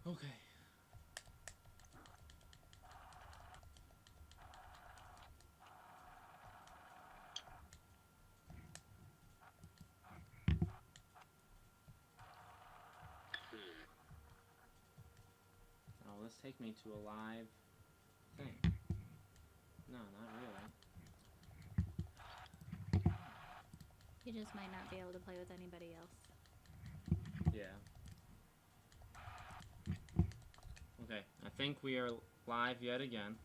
Okay. Oh, let's take me to a live thing. No, not really. You just might not be able to play with anybody else. Yeah. Okay, I think we are live yet again.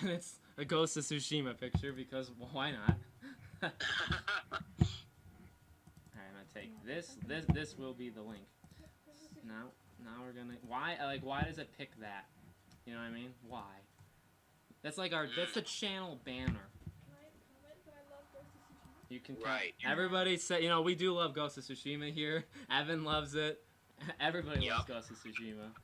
And it's a Ghost of Tsushima picture because, well, why not? Alright, I'm gonna take this. This will be the link. Now we're gonna. Why does it pick that? You know what I mean? Why? That's like that's the channel banner. Can I comment that I love Ghost of Tsushima? You can Right. Everybody say, we do love Ghost of Tsushima here. Evan loves it. Everybody loves Ghost of Tsushima.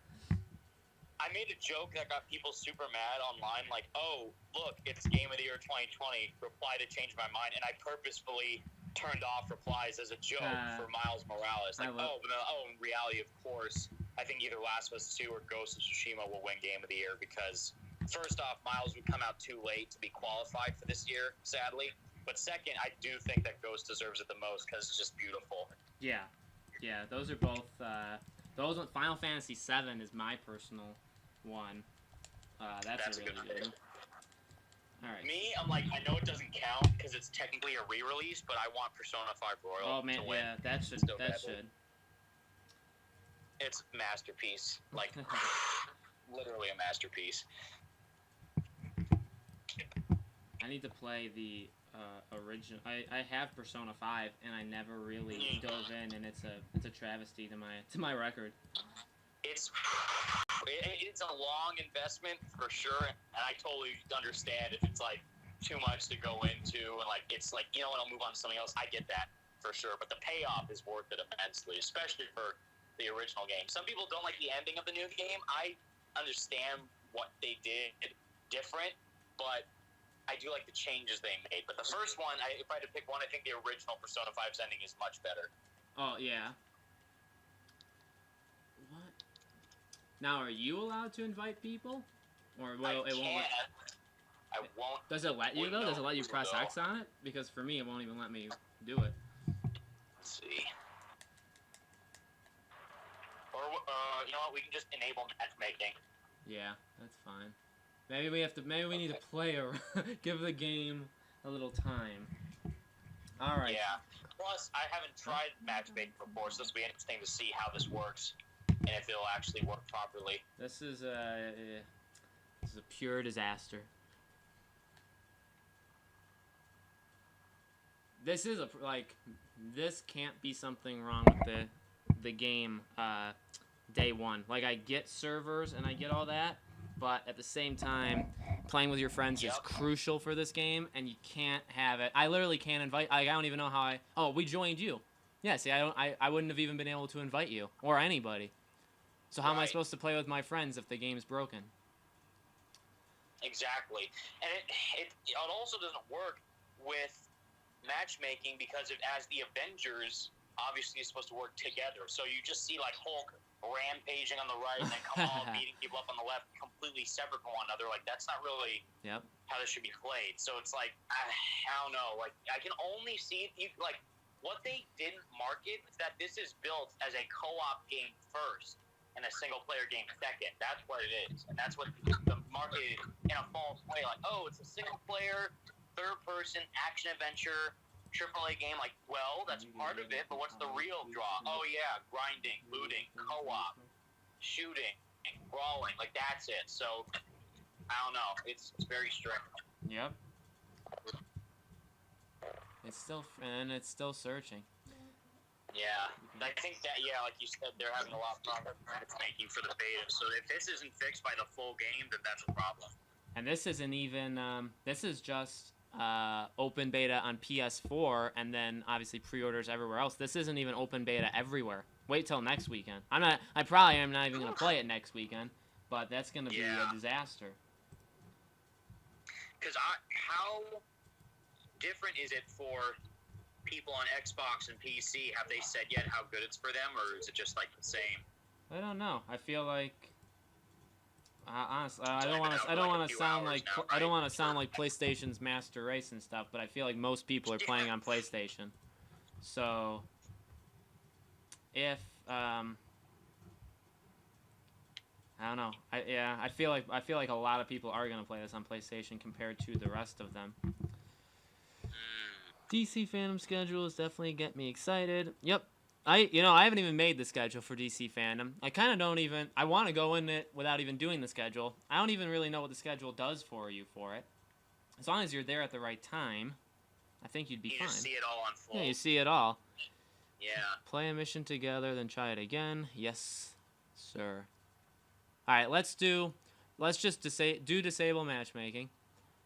I made a joke that got people super mad online, like, oh, look, it's Game of the Year 2020, reply to change my mind, and I purposefully turned off replies as a joke for Miles Morales. Like, in reality, of course, I think either Last of Us 2 or Ghost of Tsushima will win Game of the Year because, first off, Miles would come out too late to be qualified for this year, sadly. But second, I do think that Ghost deserves it the most because it's just beautiful. Yeah. Yeah, those are both, Final Fantasy VII is my personal one. That's a really good one. Alright. Me, I'm like, I know it doesn't count because it's technically a re-release, but I want Persona 5 Royal to win. Yeah, that should. It's a masterpiece. Like, literally a masterpiece. I need to play the original. I have Persona 5, and I never really dove in, and it's a travesty to my record. It's a long investment for sure, and I totally understand if it's like too much to go into, and like it's like, you know what, I'll move on to something else. I get that for sure, but the payoff is worth it immensely, especially for the original game. Some people don't like the ending of the new game. I understand what they did different, but I do like the changes they made. But the first one, if I had to pick one, I think the original Persona 5's ending is much better. Oh, yeah. What? Now, are you allowed to invite people? Or it won't let... I won't. Does it let you, though? Does it let you press X on it? Because for me, it won't even let me do it. Let's see. Or, you know what? We can just enable matchmaking. Yeah, that's fine. Maybe we need to play give the game a little time. Alright. Yeah. Plus, I haven't tried matchmaking before, so this will be interesting to see how this works. And if it'll actually work properly. This is a pure disaster. This is this can't be something wrong with the game day one. Like, I get servers and I get all that, but at the same time, playing with your friends is crucial for this game, and you can't have it. I literally can't invite. I don't even know how I. Oh, we joined you. Yeah. See, I wouldn't have even been able to invite you or anybody. So how am I supposed to play with my friends if the game's broken? Exactly, and it also doesn't work with matchmaking because as the Avengers obviously is supposed to work together. So you just see like Hulk rampaging on the right and then Kamal beating people up on the left, completely separate from one another. Like, that's not really how this should be played. So it's like, I don't know. Like, I can only see what they didn't market is that this is built as a co-op game first and a single player game second. That's what it is, and that's what the market in a false way. Like, oh, it's a single player, third person action adventure AAA game. Like, well, that's part of it, but what's the real draw? Oh yeah, grinding, looting, co-op, shooting, brawling. Like, that's it. So I don't know. It's very strange. Yep. It's still searching. Yeah, I think that, like you said, they're having a lot of problems making for the beta. So if this isn't fixed by the full game, then that's a problem. And this isn't even, this is just open beta on PS4, and then obviously pre-orders everywhere else. This isn't even open beta everywhere. Wait till next weekend. I probably am not even going to play it next weekend, but that's going to be a disaster. Because how different is it for people on Xbox and PC? Have they said yet how good it's for them, or is it just like the same? I don't know. I feel like Honestly, I So don't I've want been to. out I for don't like a want to few sound hours like. now, I don't right? want to sound like PlayStation's Master Race and stuff, but I feel like most people are playing on PlayStation. So, if I don't know. I feel like a lot of people are gonna play this on PlayStation compared to the rest of them. DC Fandom schedule is definitely get me excited. Yep. I haven't even made the schedule for DC Fandom. I kind of don't even. I want to go in it without even doing the schedule. I don't even really know what the schedule does for you for it. As long as you're there at the right time, I think you'd be fine. You just see it all unfold. Yeah, you see it all. Yeah. Play a mission together, then try it again. Yes, sir. All right, let's just do disable matchmaking,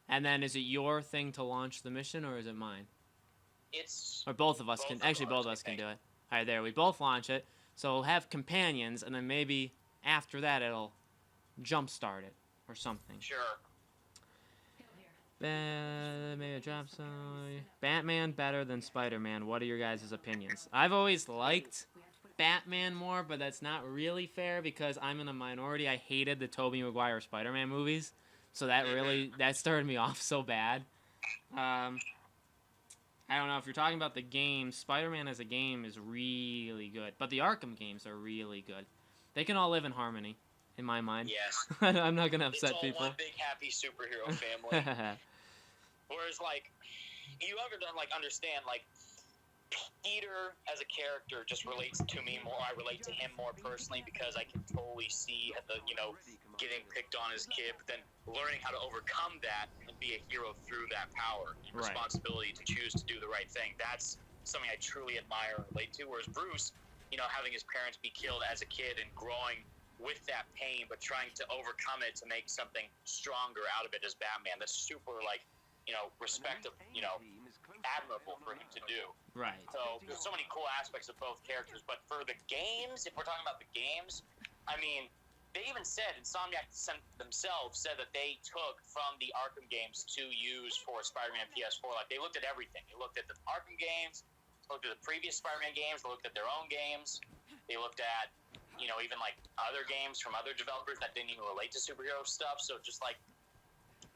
and then is it your thing to launch the mission or is it mine? It's Or both of us can. Actually, both of us can do it. All right, there. We both launch it, so we'll have companions, and then maybe after that it'll jumpstart it or something. sure. Maybe a drop some. Batman better than Spider-Man. What are your guys' opinions? I've always liked Batman more, but that's not really fair because I'm in a minority. I hated the Tobey Maguire Spider-Man movies, so that started me off so bad. I don't know if you're talking about the game. Spider-Man as a game is really good, but the Arkham games are really good. They can all live in harmony, in my mind. Yes. I'm not gonna upset It's all people. one big happy superhero family. Whereas, like, you ever done, like, understand, like, Peter as a character just relates to me more. I relate to him more personally because I can totally see the, getting picked on as a kid, but then learning how to overcome that and be a hero through that power and Right. responsibility to choose to do the right thing. That's something I truly admire and relate to. Whereas Bruce, having his parents be killed as a kid and growing with that pain, but trying to overcome it to make something stronger out of it as Batman. That's super, like, admirable for him to do. Right. So there's so many cool aspects of both characters. But for the games, if we're talking about the games, I mean, they even said, Insomniac themselves said that they took from the Arkham games to use for Spider-Man PS4. Like, they looked at everything. They looked at the Arkham games, looked at the previous Spider-Man games, they looked at their own games, they looked at, even, like, other games from other developers that didn't even relate to superhero stuff. So just, like,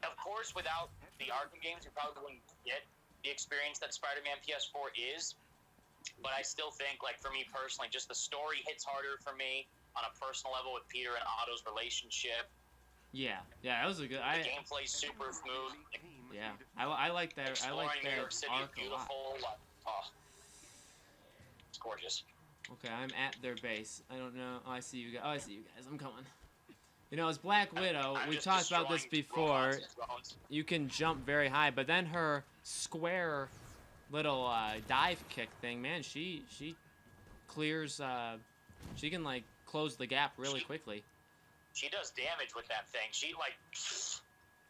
of course, without the Arkham games, you probably wouldn't get the experience that Spider-Man PS4 is. But I still think, like, for me personally, just the story hits harder for me on a personal level with Peter and Otto's relationship. Yeah, that was a good. The gameplay's super smooth. Yeah, I like that. I like Exploring New that York City arc is beautiful. Like, it's gorgeous. Okay, I'm at their base. I don't know. Oh, I see you guys. I'm coming. As Black Widow, I'm we just talked about this destroying before. robots and drones. You can jump very high, but then her square little dive kick thing, man, she clears. She can, like, close the gap really quickly. She does damage with that thing. She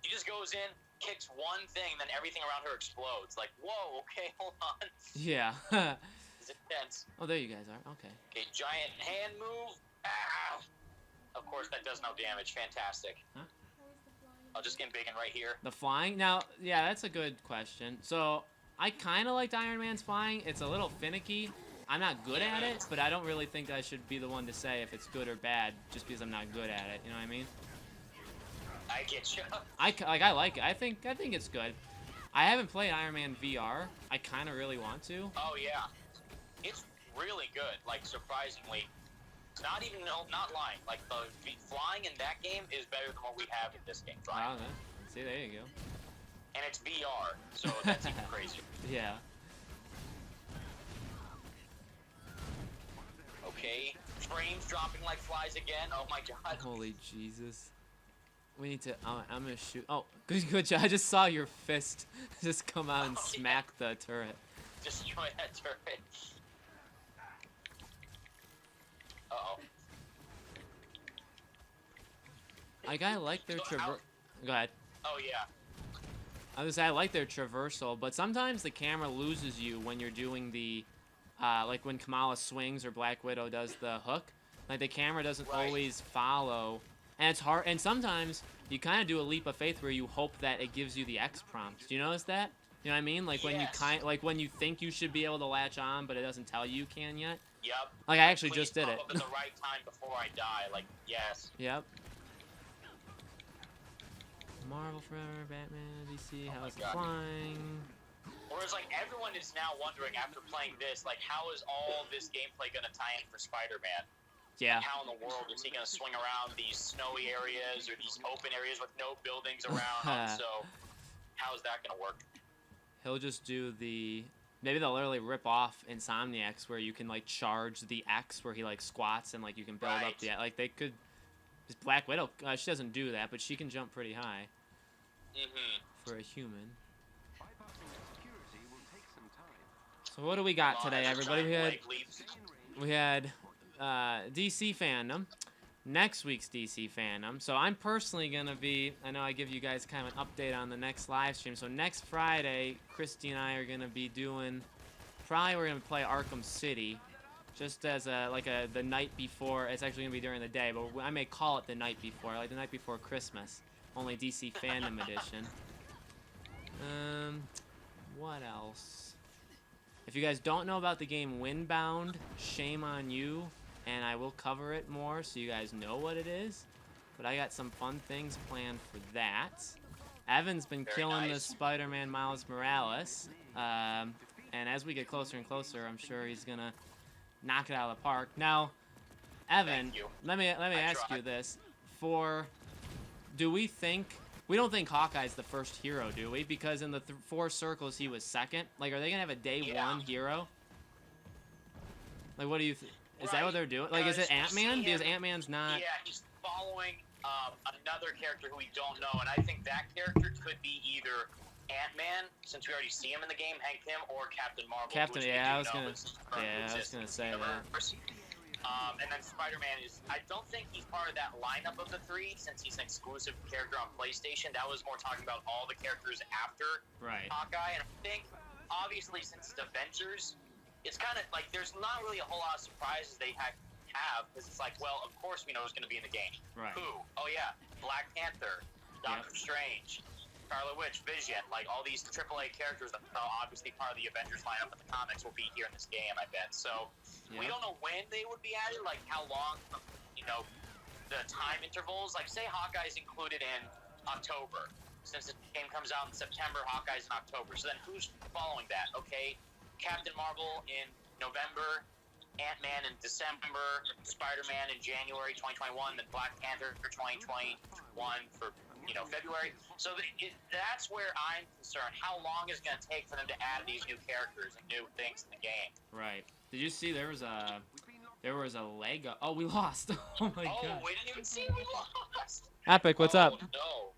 just goes in, kicks one thing, and then everything around her explodes. Like, whoa, okay, hold on. Yeah. It's intense. Oh, there you guys are. Okay. Okay, giant hand move. Ah! Of course, that does no damage. Fantastic. Huh? I'll just get big and right here. The flying? Now, yeah, that's a good question. So, I kind of liked Iron Man's flying. It's a little finicky. I'm not good at it, but I don't really think I should be the one to say if it's good or bad just because I'm not good at it. You know what I mean? I get you. I like it. I think it's good. I haven't played Iron Man VR. I kind of really want to. Oh, yeah. It's really good. Like, surprisingly. Not lying. Like, the flying in that game is better than what we have in this game. Wow, see, there you go. And it's VR, so that's even crazier. Yeah. Okay. Frames dropping like flies again. Oh my god. Holy Jesus. We need to. I'm gonna shoot. Oh, good job. I just saw your fist just come out and smack the turret. Destroy that turret. Uh-oh. I like their traverse. Go ahead. Oh, yeah. I was gonna say I like their traversal, but sometimes the camera loses you when you're doing the, like when Kamala swings or Black Widow does the hook. Like the camera doesn't always follow, and it's hard. And sometimes you kind of do a leap of faith where you hope that it gives you the X prompt. Do you notice that? You know what I mean? Like when when you think you should be able to latch on, but it doesn't tell you can yet. Yep. Like I actually Please just did pop it. up at the right time before I die. Like, yes. Yep. Marvel Forever, Batman, DC, Oh my House of God. Flying. Whereas, like, everyone is now wondering after playing this, like, how is all this gameplay going to tie in for Spider-Man? Yeah. Like, how in the world is he going to swing around these snowy areas or these open areas with no buildings around? So, how is that going to work? He'll just do the... Maybe they'll literally rip off Insomniacs where you can, like, charge the X where he, like, squats and, like, you can build up Right. the... Like, they could... This Black Widow, she doesn't do that, but she can jump pretty high Mm-hmm. for a human. So what do we got today, everybody? We had DC fandom. Next week's DC fandom. So I'm personally going to be... I know I give you guys kind of an update on the next live stream. So next Friday, Christy and I are going to be doing... Probably we're going to play Arkham City. Just as the night before. It's actually going to be during the day, but I may call it the night before. Like the night before Christmas. Only DC fandom edition. What else? If you guys don't know about the game Windbound, shame on you. And I will cover it more so you guys know what it is. But I got some fun things planned for that. Evan's been killing the Spider-Man Miles Morales. And as we get closer and closer, I'm sure he's going to knock it out of the park. Now, Evan, let me ask you this. Do we think... We don't think Hawkeye's the first hero, do we? Because in the 4 circles, he was second. Like, are they going to have a day 1 hero? Like, what do you think? Is that what they're doing? Like, is it Ant-Man? Because Ant-Man's not... Yeah, he's following another character who we don't know, and I think that character could be either Ant-Man, since we already see him in the game, Hank Pym, or Captain Marvel. I was gonna say that. And then Spider-Man is... I don't think he's part of that lineup of the 3, since he's an exclusive character on PlayStation. That was more talking about all the characters after Hawkeye, and I think, obviously, since it's Avengers... It's kind of like there's not really a whole lot of surprises they have because it's like, well, of course we know who's going to be in the game. Right. Who? Oh yeah, Black Panther, Doctor Strange, Scarlet Witch, Vision. Like all these AAA characters that are obviously part of the Avengers lineup in the comics will be here in this game, I bet. So we don't know when they would be added, like how long, the time intervals. Like say Hawkeye's included in October. Since the game comes out in September, Hawkeye's in October. So then who's following that? Okay. Captain Marvel in November, Ant-Man in December, Spider-Man in January 2021, then Black Panther for 2021 for February. So that's where I'm concerned. How long is it going to take for them to add these new characters and new things in the game? Right. Did you see there was a Lego? Oh, we lost. Oh my god. Oh, we didn't even see we lost. Epic, what's up? No.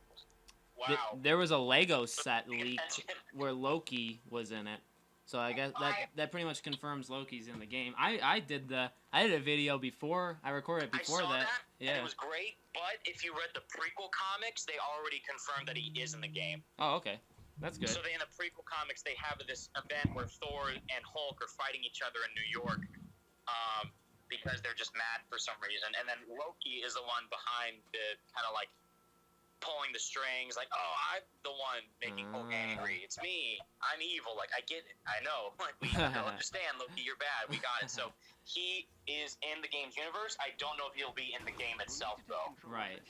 Wow. There was a Lego set leaked where Loki was in it. So I guess that pretty much confirms Loki's in the game. I did a video before. I recorded it before I saw that. Yeah. And it was great, but if you read the prequel comics, they already confirmed that he is in the game. Oh, okay. That's good. So in the prequel comics, they have this event where Thor and Hulk are fighting each other in New York because they're just mad for some reason. And then Loki is the one behind the kind of like pulling the strings, like, oh, I'm the one making Hulk angry. It's me. I'm evil. Like, I get it. I know. Like, we don't understand, Loki. You're bad. We got it. So he is in the game's universe. I don't know if he'll be in the game itself, though. Right.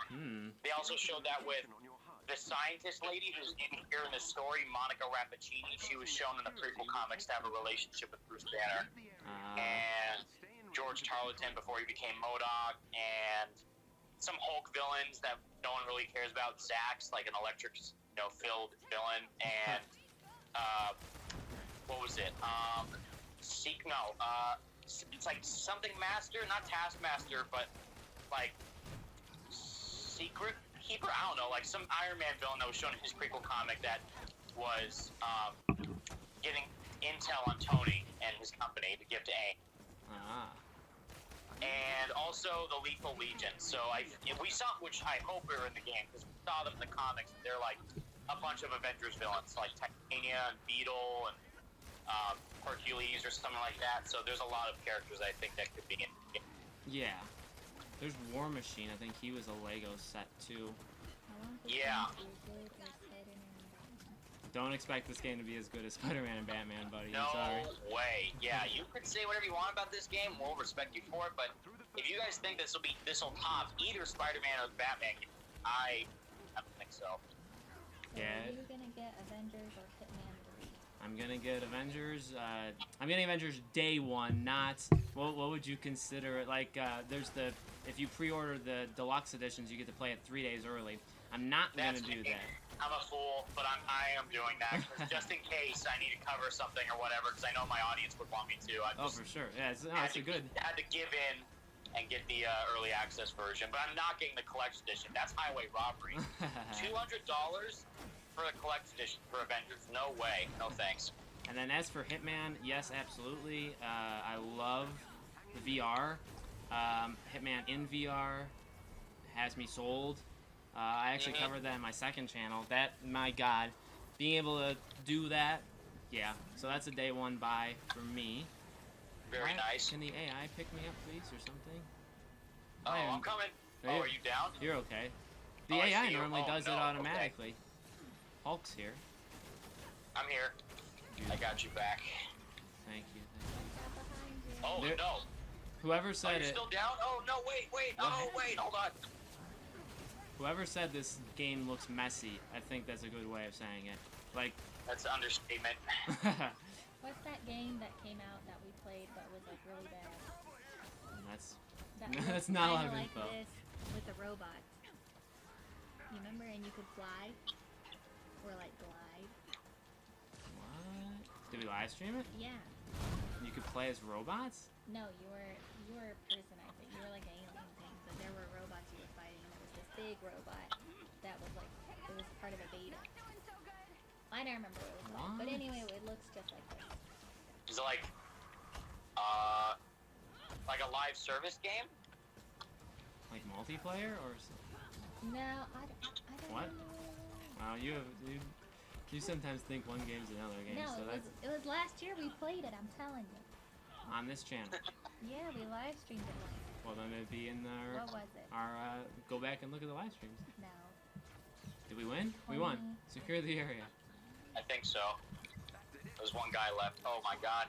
They also showed that with the scientist lady who's in here in the story, Monica Rappaccini. She was shown in the prequel comics to have a relationship with Bruce Banner. And George Tarleton before he became MODOK. And some Hulk villains that no one really cares about. Zax, like an electric, filled villain, and what was it? It's like something Master, not Taskmaster, but like Secret Keeper. I don't know, like some Iron Man villain that was shown in his prequel comic that was getting intel on Tony and his company to give to Aang. And also the Lethal Legion. So we saw, which I hope are in the game, because we saw them in the comics. They're like a bunch of Avengers villains, like Titania and Beetle and Hercules or something like that. So there's a lot of characters I think that could be in the game. Yeah. There's War Machine. I think he was a Lego set too. Yeah. Don't expect this game to be as good as Spider-Man and Batman, buddy. No I'm sorry. way. Yeah, you could say whatever you want about this game. We'll respect you for it. But if you guys think this will top either Spider-Man or Batman, I have to think So So Yeah. Are you gonna get Avengers or Hitman 3? I'm gonna get Avengers. I'm getting Avengers day one, not what would you consider it? Like there's the if you pre-order the deluxe editions, you get to play it 3 days early. I'm not gonna that's do me. that. I'm a fool, but I am doing that 'cause just in case I need to cover something or whatever, because I know my audience would want me to. I Oh, just for sure. Yeah, it's had a good. had to give in and get the early access version, but I'm not getting the collection edition. That's highway robbery. $200 for the collection edition for Avengers? No way. No thanks. And then as for Hitman, yes, absolutely. I love the VR. Hitman in VR has me sold. I actually covered that in my second channel. That, my God, being able to do that, yeah. So that's a day one buy for me. Very nice. Can the AI pick me up, please, or something? Oh, I am- I'm coming. Are you- Are you down? You're okay. The Oh, I AI see you. normally Oh, does no, it okay. automatically. Hulk's here. I'm here. I got you back. Thank you. Got behind you. Oh, There- no. Whoever Oh, said you're it, still down? Oh, no, wait. Oh, wait, hold on. whoever said this game looks messy, I think that's a good way of saying it. Like, That's an understatement. What's that game that came out that we played but was like really bad? that's That That's looked not a lot kinda of like info. this with the robots. You remember? And you could fly or like glide. what? Did we live stream it? Yeah. You could play as robots? No, you were a person. I think you were like an alien thing, but there were robots you were fighting. And there was this big robot that was like it was part of a beta. I don't remember what it was like, but What? anyway, it looks just like this. Is it like a live service game? Like multiplayer or something? No, I don't What? know. Wow, you sometimes think one game's another game, No, so that's it was last year we played it. I'm telling you. on this channel. Yeah, we live streamed it once. Well, then it'd be in What was it? our go back and look at the live streams. No. Did we win? We won. 20. Secure the area. I think so. There's one guy left. Oh my god.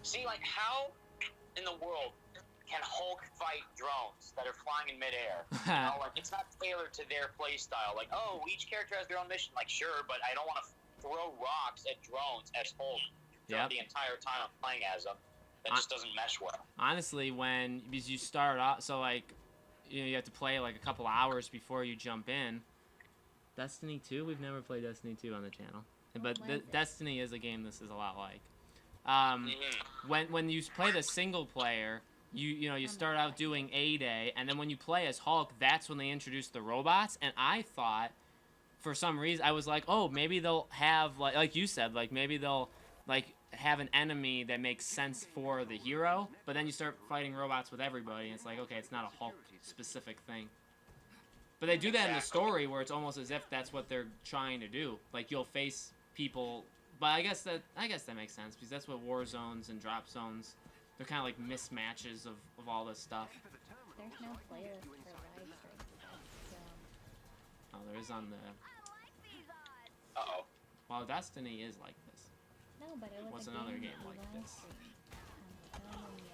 See, like, how in the world can Hulk fight drones that are flying in midair? You know, like, it's not tailored to their play style. Like, oh, each character has their own mission. Like, sure, but I don't want to throw rocks at drones as Hulk throughout Yep. the entire time I'm playing as them. That just doesn't mesh well. Honestly, because you start off, so like, you have to play like a couple hours before you jump in. Destiny 2? We've never played Destiny 2 on the channel. But was it? Destiny is a game this is a lot like. Mhm. When you play the single player, you start out doing A Day, and then when you play as Hulk, that's when they introduce the robots. And I thought, for some reason, I was like, oh, maybe they'll have like you said, like maybe they'll like have an enemy that makes sense for the hero. But then you start fighting robots with everybody, and it's like, okay, it's not a Hulk specific thing. But they do that in the Exactly. story where it's almost as if that's what they're trying to do. Like you'll face people, but I guess that makes sense because that's what war zones and drop zones. They're kind of like mismatches of all this stuff. There's no playlist for live streams. That's, Oh, there is on the. Uh-oh. Well, Destiny is like this. no, but it was What's a another game game that we like live this? streamed. I'm telling you.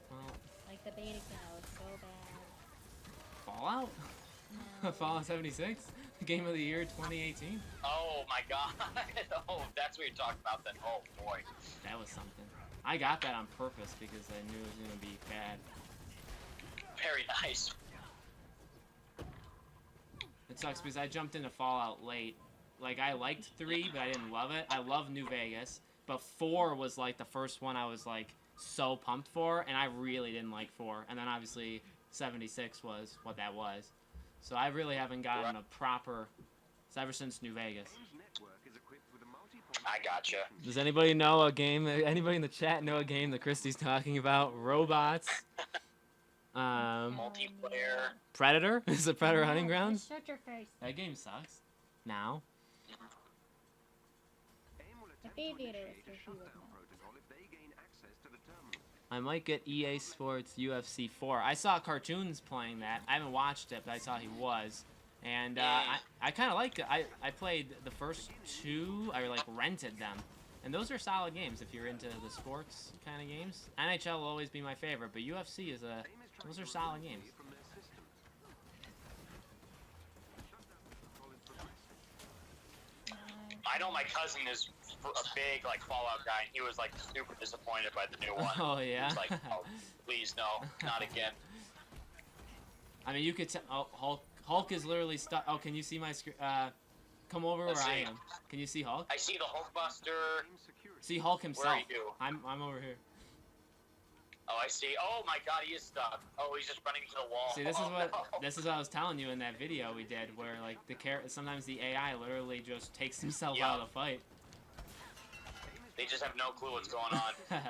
Well, Like the beta came out was so bad. Fallout. No. Fallout 76, Game of the Year 2018. Oh my god. Oh, that's what you're talking about then. Oh boy. That was something. I got that on purpose because I knew it was gonna be bad. Very nice. It sucks because I jumped into Fallout late. Like, I liked 3, but I didn't love it. I love New Vegas, but 4 was, like, the first one I was, like, so pumped for, and I really didn't like 4. And then, obviously, 76 was what that was. So I really haven't gotten a proper... It's ever since New Vegas. I gotcha. Does anybody know a game... Anybody in the chat know a game that Christy's talking about? Robots. Multiplayer. Predator? Is it Predator No, Hunting Grounds? just shut your face. That game sucks. Now. If Aviator was here, he would know. I might get EA Sports UFC 4. I saw cartoons playing that. I haven't watched it, but I saw he was. And I kind of liked it. I played the first 2. I like rented them. And those are solid games if you're into the sports kind of games. NHL will always be my favorite, but UFC is those are solid games. I know my cousin is a big like Fallout guy, and he was like super disappointed by the new one. Oh He yeah. was like, oh, please no, not again. I mean, you could tell. Oh, Hulk is literally stuck. Oh, can you see my screen? Come over Let's where I see. am. Can you see Hulk? I see the Hulkbuster. See Hulk himself. Where are you? I'm over here. Oh, I see. Oh my God, he is stuck. Oh, he's just running into the wall. See, this is Oh, what no. this is what I was telling you in that video we did, where like sometimes the AI literally just takes himself Yeah. out of the fight. They just have no clue what's going on.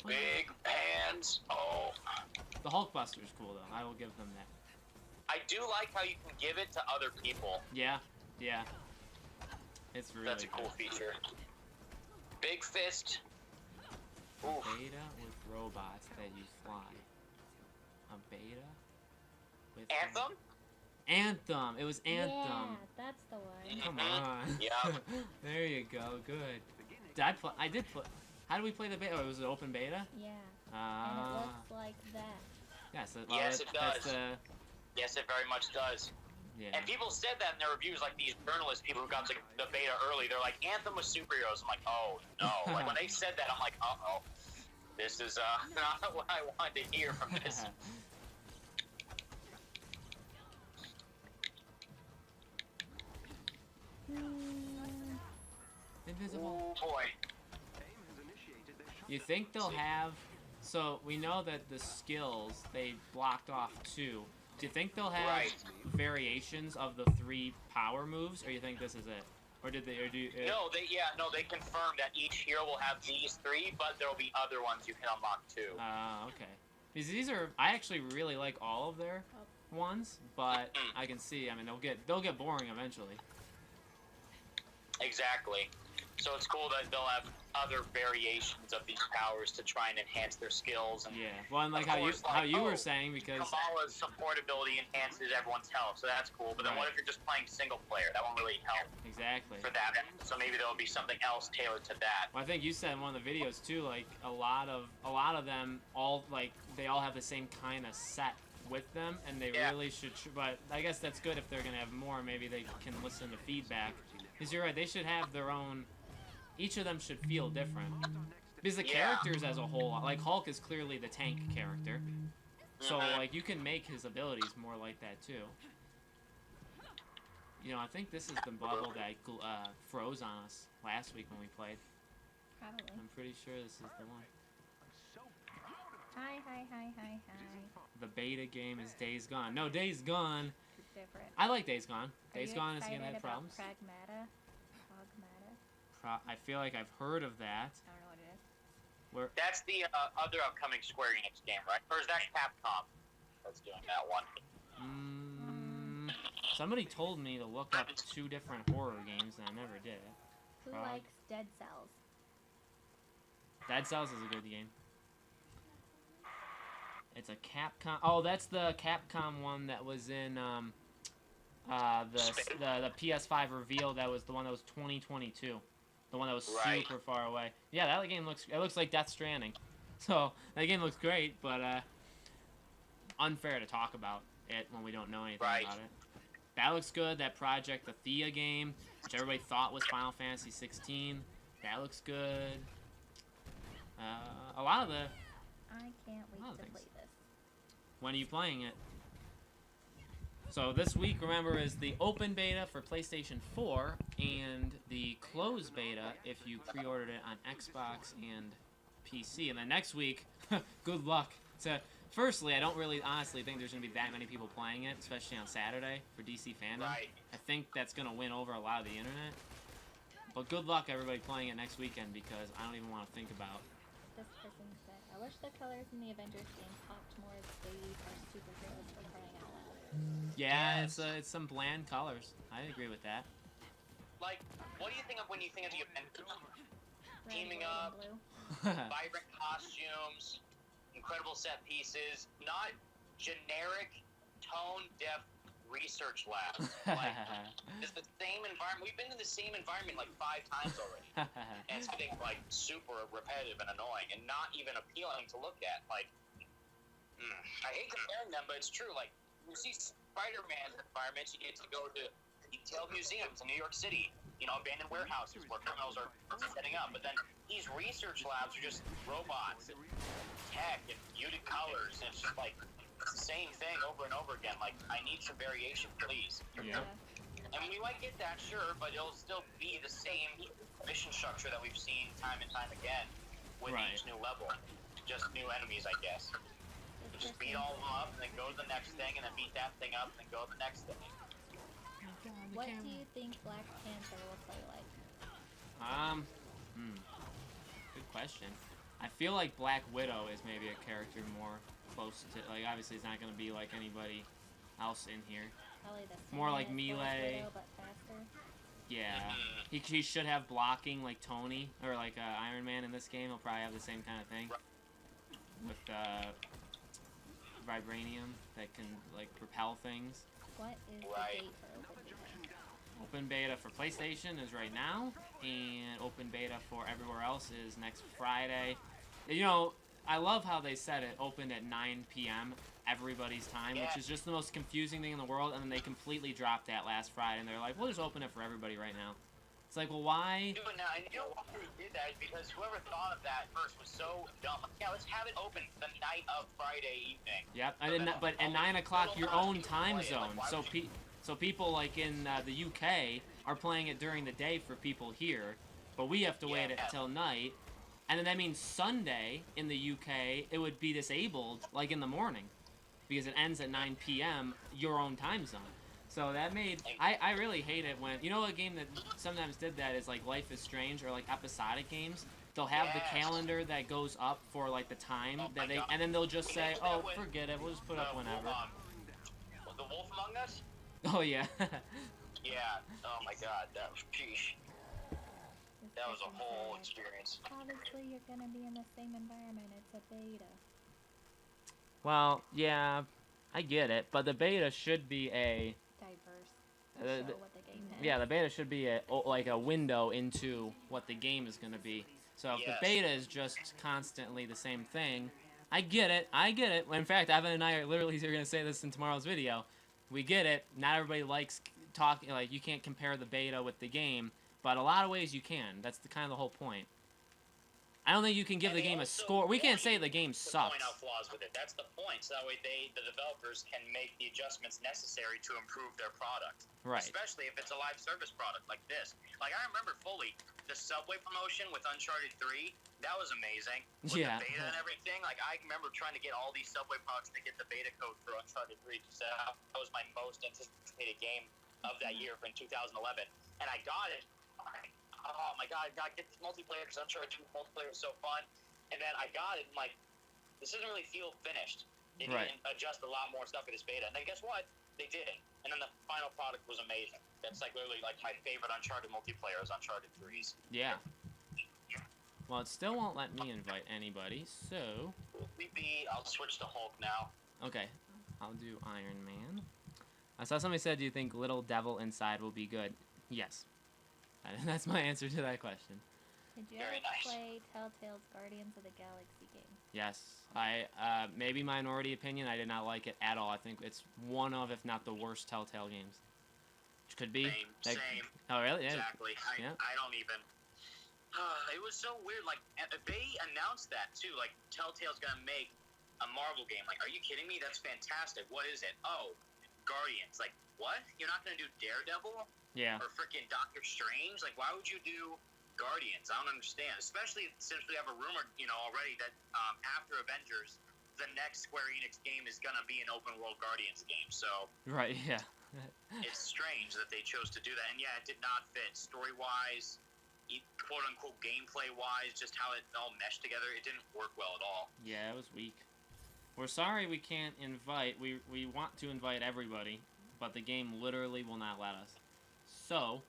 Big hands. Oh. The Hulkbuster is cool though. I will give them that. I do like how you can give it to other people. Yeah, yeah. It's really That's a cool feature. Big fist. Oof. Beta with robots that you fly. A beta with Anthem? Anthem. It was Anthem. Yeah, that's the one. Come on. Yeah. There you go. Good. I did play. How did we play the beta? Oh, it was an open beta. Yeah. And it Ah. looks like that. Yes. Yes, it That's does. Yes, it very much does. yeah. And people said that in their reviews, like these journalists, people who got the beta early, they're like, Anthem was superheroes. I'm like, oh no. Like when they said that, I'm like, uh-oh. This is not what I wanted to hear from this. Invisible. Oh boy. You think they'll have? So we know that the skills they blocked off 2. Do you think they'll have Right. variations of the 3 power moves, or you think this is it? Or did they? Or do? No, they confirmed that each hero will have these 3, but there will be other ones you can unlock too. Okay. Because these are, I actually really like all of their ones, but I can see. I mean, they'll get boring eventually. Exactly. So it's cool that they'll have other variations of these powers to try and enhance their skills. And Yeah. Well, and like Of how you course, like, were oh, saying, because Kamala's support ability enhances everyone's health, so that's cool. But then Right. what if you're just playing single player? That won't really help exactly. for that. So maybe there'll be something else tailored to that. Well, I think you said in one of the videos too, like a lot of them all they all have the same kind of set with them, and they Yeah. really should. But I guess that's good if they're gonna have more. Maybe they can listen to feedback. Because you're right, they should have their own. Each of them should feel different. Because the Yeah. characters as a whole, like Hulk is clearly the tank character, so Mhm. like you can make his abilities more like that too. You know, I think this is the bubble that froze on us last week when we played. Probably. I'm pretty sure this is the one. Hi. The beta game is Days Gone. No, Days Gone. It's different. I like Days Gone. Are Days you Gone is excited gonna have about problems. Pragmata? I feel like I've heard of that. I don't know what it is. Where That's the other upcoming Square Enix game, right? Or is that Capcom that's doing that one? somebody told me to look up 2 different horror games, and I never did. Who Frog. likes Dead Cells? Dead Cells is a good game. It's a Capcom. Oh, that's the Capcom one that was in the PS5 reveal. That was the one that was 2022. The one that was Right. super far away. Yeah, that game looks like Death Stranding. So that game looks great, but unfair to talk about it when we don't know anything Right. about it. That looks good. That Project Athia game, which everybody thought was Final Fantasy 16, that looks good. A lot of the. I can't wait lot to of play things. this. When are you playing it? So this week, remember, is the open beta for PlayStation 4 and the closed beta if you pre-ordered it on Xbox and PC. And then next week, good luck. Firstly, I don't really honestly think there's going to be that many people playing it, especially on Saturday for DC Fandom. Right. I think that's going to win over a lot of the internet. But good luck, everybody playing it next weekend, because I don't even want to think about. This person said, I wish the colors in the Avengers game popped more as they are superheroes for crying out loud. Yeah, Yes. it's some bland colors. I agree with that. Like, what do you think of when you think of the Avengers? Red, Teaming white, up. and blue. Vibrant costumes, incredible set pieces, not generic, tone-deaf research labs. Like, it's the same environment. We've been in the same environment like 5 times already. And it's getting like super repetitive and annoying and not even appealing to look at. Like, I hate comparing them, but it's true. Like, you see Spider-Man's environments, you get to go to detailed museums in New York City, abandoned warehouses where criminals are setting up. But then these research labs are just robots and tech and muted colors, and it's just like it's the same thing over and over again. Like, I need some variation, please. Yeah. And we might get that, sure, but it'll still be the same mission structure that we've seen time and time again with each new level. Just new enemies, I guess. Just beat all of them up, and then go to the next thing, and then beat that thing up, and then go to the next thing. What do you think Black Panther will play like? Good question. I feel like Black Widow is maybe a character more close to, like, obviously it's not going to be like anybody else in here. Probably the same More like as Black melee. Widow, but faster. Yeah. He should have blocking like Tony, or like Iron Man in this game. He'll probably have the same kind of thing. With vibranium that can, like, propel things. What is the date for open beta? Open beta for PlayStation is right now, and open beta for everywhere else is next Friday. I love how they said it opened at 9 p.m. everybody's time, which is just the most confusing thing in the world, and then they completely dropped that last Friday, and they're like, we'll just open it for everybody right now. It's like, well, why? Dude, now, I know why they did that is because whoever thought of that first was so dumb. Like, yeah, let's have it open the night of Friday evening. Yep, but at 9 o'clock, your own time zone, so people like in the UK are playing it during the day for people here, but we have to wait until night, and then that means Sunday in the UK it would be disabled like in the morning, because it ends at 9 p.m. your own time zone. So that made I really hate it when a game that sometimes did that is like Life is Strange or like episodic games. They'll have the calendar that goes up for like the time that they, and then they'll just say, oh, forget it, we'll just put it up whenever. The Wolf Among Us? Oh yeah. Yeah. Oh my God, that was sheesh. That was a whole experience. Obviously, you're gonna be in the same environment. It's a beta. Well, yeah, I get it, but the beta should be a diverse. Show what the game is. Yeah, the beta should be like a window into what the game is going to be. So if the beta is just constantly the same thing, I get it. In fact, Evan and I are literally going to say this in tomorrow's video. We get it. Not everybody likes talking. Like, you can't compare the beta with the game, but a lot of ways you can. That's kind of the whole point. I don't think you can give the game a score. We can't say the game sucks. Point out flaws with it. That's the point. So that way the developers can make the adjustments necessary to improve their product. Right. Especially if it's a live service product like this. Like, I remember fully the Subway promotion with Uncharted 3. That was amazing. With the beta and everything. Like, I remember trying to get all these Subway products to get the beta code for Uncharted 3. So that was my most anticipated game of that year in 2011. And I got it. Oh my God, I gotta get this multiplayer because Uncharted 2 multiplayer was so fun. And then I got it, and like, this doesn't really feel finished. They didn't adjust a lot more stuff in this beta. And then guess what? They did. And then the final product was amazing. That's like literally like my favorite Uncharted multiplayer is Uncharted 3's. Yeah. Well, it still won't let me invite anybody, so... I'll switch to Hulk now. Okay. I'll do Iron Man. I saw somebody said, do you think Little Devil Inside will be good? Yes. That's my answer to that question. Did you ever play Telltale's Guardians of the Galaxy game? Yes. Maybe minority opinion, I did not like it at all. I think it's one of, if not the worst Telltale games. Which could be. Same. Oh, really? Yeah. Exactly. I don't even... it was so weird. Like, they announced that, too. Like, Telltale's gonna make a Marvel game. Like, are you kidding me? That's fantastic. What is it? Oh, Guardians. Like, what? You're not gonna do Daredevil? Yeah. Or freaking Doctor Strange? Like, why would you do Guardians? I don't understand. Especially since we have a rumor, already that after Avengers, the next Square Enix game is gonna be an open world Guardians game. So right, yeah. It's strange that they chose to do that, and yeah, it did not fit story wise, quote unquote gameplay wise. Just how it all meshed together, it didn't work well at all. Yeah, it was weak. We're sorry we can't invite. We want to invite everybody, but the game literally will not let us. So,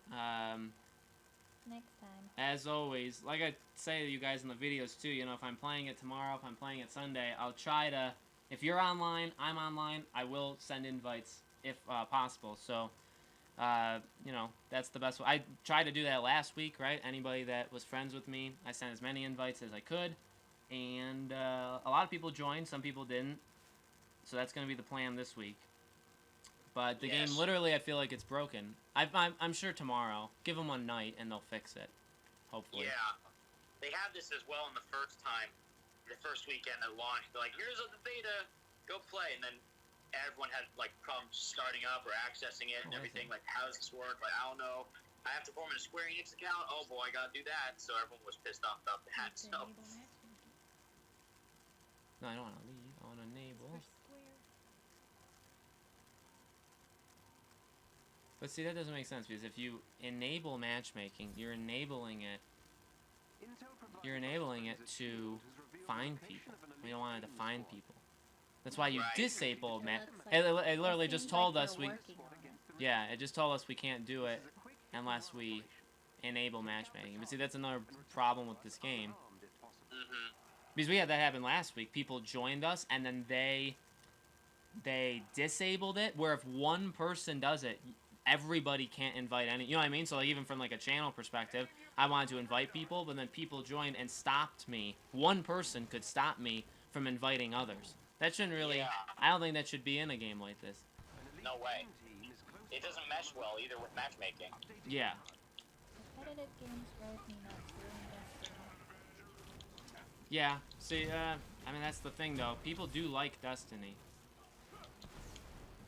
next time. As always, like I say to you guys in the videos too, if I'm playing it tomorrow, if I'm playing it Sunday, I'll try to, if you're online, I'm online, I will send invites if possible. So, that's the best way. I tried to do that last week, right? Anybody that was friends with me, I sent as many invites as I could. And a lot of people joined, some people didn't. So that's going to be the plan this week. But the Yes. game, literally, I feel like it's broken. I'm sure tomorrow. Give them one night, and they'll fix it. Hopefully. Yeah. They had this as well in the first weekend at launch. They're like, here's the beta, go play. And then everyone had, like, problems starting up or accessing it and everything. Like, how does this work? Like, I don't know. I have to form a Square Enix account. Oh, boy, I gotta do that. So everyone was pissed off about that. To So, enable matchmaking. No, I don't want to leave. I want to enable. For Square. But see, that doesn't make sense, because if you enable matchmaking, you're enabling it to find people. We don't want it to find people. That's why you Right. disable It match. looks like- It literally it just seems told like us they're we. working on it. Yeah, it just told us we can't do it unless we enable matchmaking. But see, that's another problem with this game. mm-hmm. Because we had that happen last week. People joined us, and then they disabled it, where if one person does it, everybody can't invite any. You know what I mean? So like, even from like a channel perspective, I wanted to invite people, but then people joined and stopped me. One person could stop me from inviting others. That shouldn't really. Yeah. I don't think that should be in a game like this. No way. It doesn't mesh well either with matchmaking. Yeah. Competitive games drove me nuts. Really Destiny. Yeah. See, I mean, that's the thing though. People do like Destiny.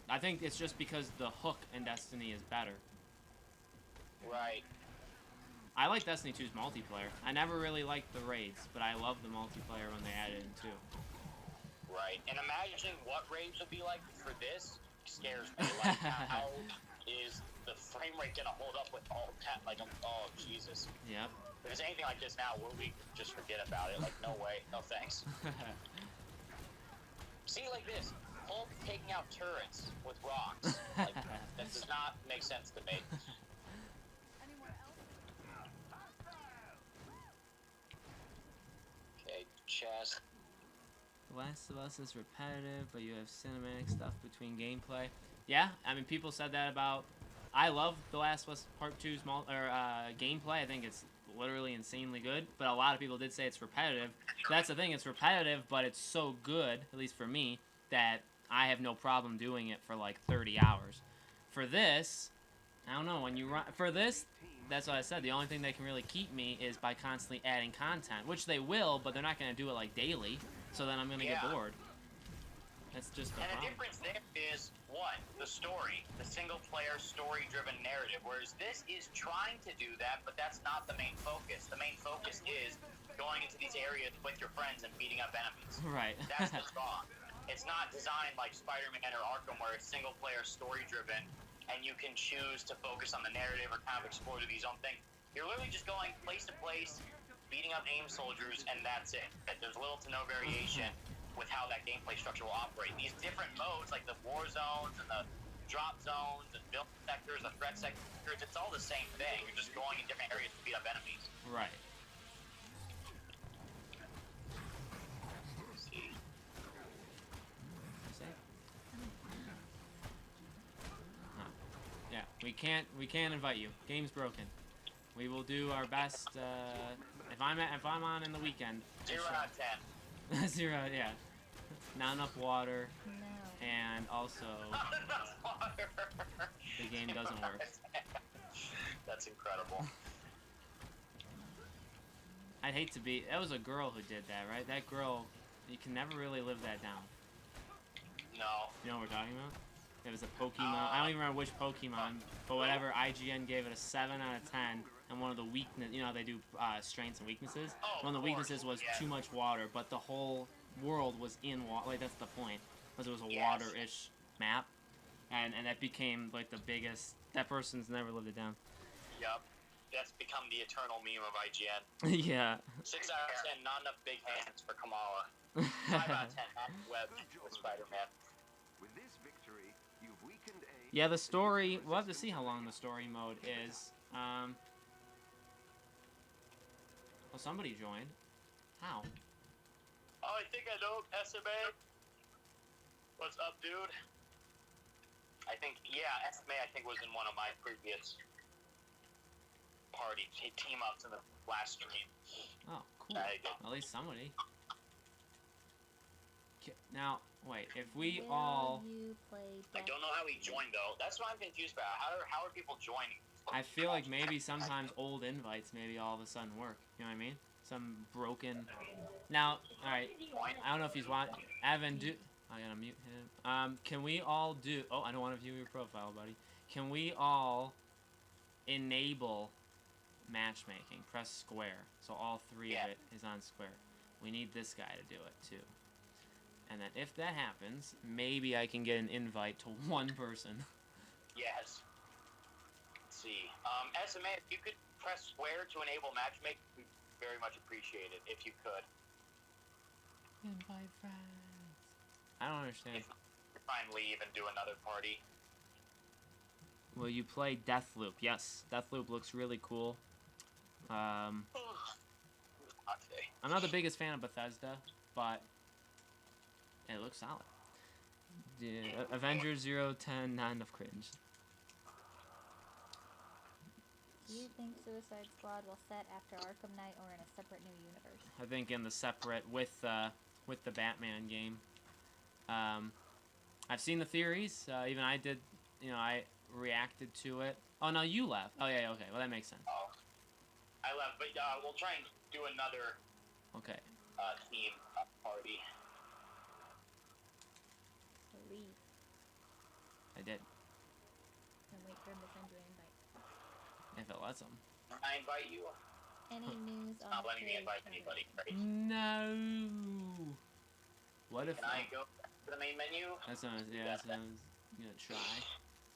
I think it's just because the hook in Destiny is better. Right. I like Destiny 2's multiplayer. I never really liked the raids, but I love the multiplayer when they added it in too. Right. And imagining what raids would be like for this scares me. Like, how is the frame rate gonna hold up with all that? Like, oh, Jesus. Yep. If it's anything like this now, will we just forget about it? Like, no way. No thanks. See, like this. Hulk taking out turrets with rocks. Like, that does not make sense to me. Okay, chest. The Last of Us is repetitive, but you have cinematic stuff between gameplay. Yeah, I mean, people said that about. I love The Last of Us Part 2's gameplay. I think it's literally insanely good, but a lot of people did say it's repetitive. That's the thing, it's repetitive, but it's so good, at least for me, that I have no problem doing it for like 30 hours. For this, I don't know, when you run. For this, that's what I said. The only thing that can really keep me is by constantly adding content, which they will, but they're not going to do it like daily. So then I'm going to get bored. That's just the And the problem. difference there is, one, the story, the single-player, story-driven narrative, whereas this is trying to do that, but that's not the main focus. The main focus is going into these areas with your friends and beating up enemies. Right. That's the draw. It's not designed like Spider-Man or Arkham, where it's single-player, story-driven, and you can choose to focus on the narrative or kind of explore to these own thing. You're literally just going place to place, beating up AIM soldiers, and that's it. There's little to no variation with how that gameplay structure will operate. These different modes, like the war zones and the drop zones and build sectors, the threat sectors, it's all the same thing. You're just going in different areas to beat up enemies. Right. Let's see. Save. Huh. Yeah, we can't invite you. Game's broken. We will do our best. If I'm on in the weekend. 0 out of 10. 0, yeah. Not enough water, No. and also Not enough water. the game doesn't work. That's incredible. I'd hate to be. That was a girl who did that, right? That girl, you can never really live that down. No. You know what we're talking about? It was a Pokemon. I don't even remember which Pokemon, but whatever. IGN gave it a 7 out of 10, and one of the weakness. You know how they do strengths and weaknesses. Oh, One of the of course, weaknesses was yeah. too much water, but the whole world was in water. Like that's the point, because it was a Yes. water-ish map, and that became like the biggest. That person's never lived it down. Yep. That's become the eternal meme of IGN. Yeah. 6 out of 10, not enough big hands for Kamala. 5 out of 10, not web with Spider-Man. With this victory, you've weakened A. Yeah, the story. We'll have to see how long the story mode is. Well, somebody joined. How? Oh, I think I know SMA. What's up, dude? I think, yeah, SMA I think was in one of my previous party team-ups in the last stream. Oh, cool. There you go. At least somebody. Now, wait. If we Will all, you play I don't know how he joined though. That's what I'm confused about. How are people joining? I feel like maybe sometimes old invites maybe all of a sudden work. You know what I mean? Some broken. Now, all right. I don't know if he's watching. Evan, do. I gotta mute him. Can we all do? Oh, I don't want to view your profile, buddy. Can we all enable matchmaking? Press square, so all three of it is on square. We need this guy to do it too. And then if that happens, maybe I can get an invite to one person. Yes. Let's see. SMA, if you could press square to enable matchmaking, we'd very much appreciate it if you could. Invite friends. I don't understand. If you try and leave and do another party. Will you play Deathloop? Yes, Deathloop looks really cool. I'm not the biggest fan of Bethesda, but it looks solid. Yeah, Avengers 010, not enough cringe. Do you think Suicide Squad will set after Arkham Knight or in a separate new universe? I think in the separate with the Batman game. I've seen the theories. Even I did. You know, I reacted to it. Oh no, you left. Oh yeah, okay. Well, that makes sense. Oh, I left, but we'll try and do another. Okay. Team party. So leave I did. and wait for him to send you an invite. If it lets him. I invite you. Any news on Not letting me Fury invite Tournament? anybody. Right? No. What if? Can I go to the main menu? That's what I was, yeah, that's what I was gonna try.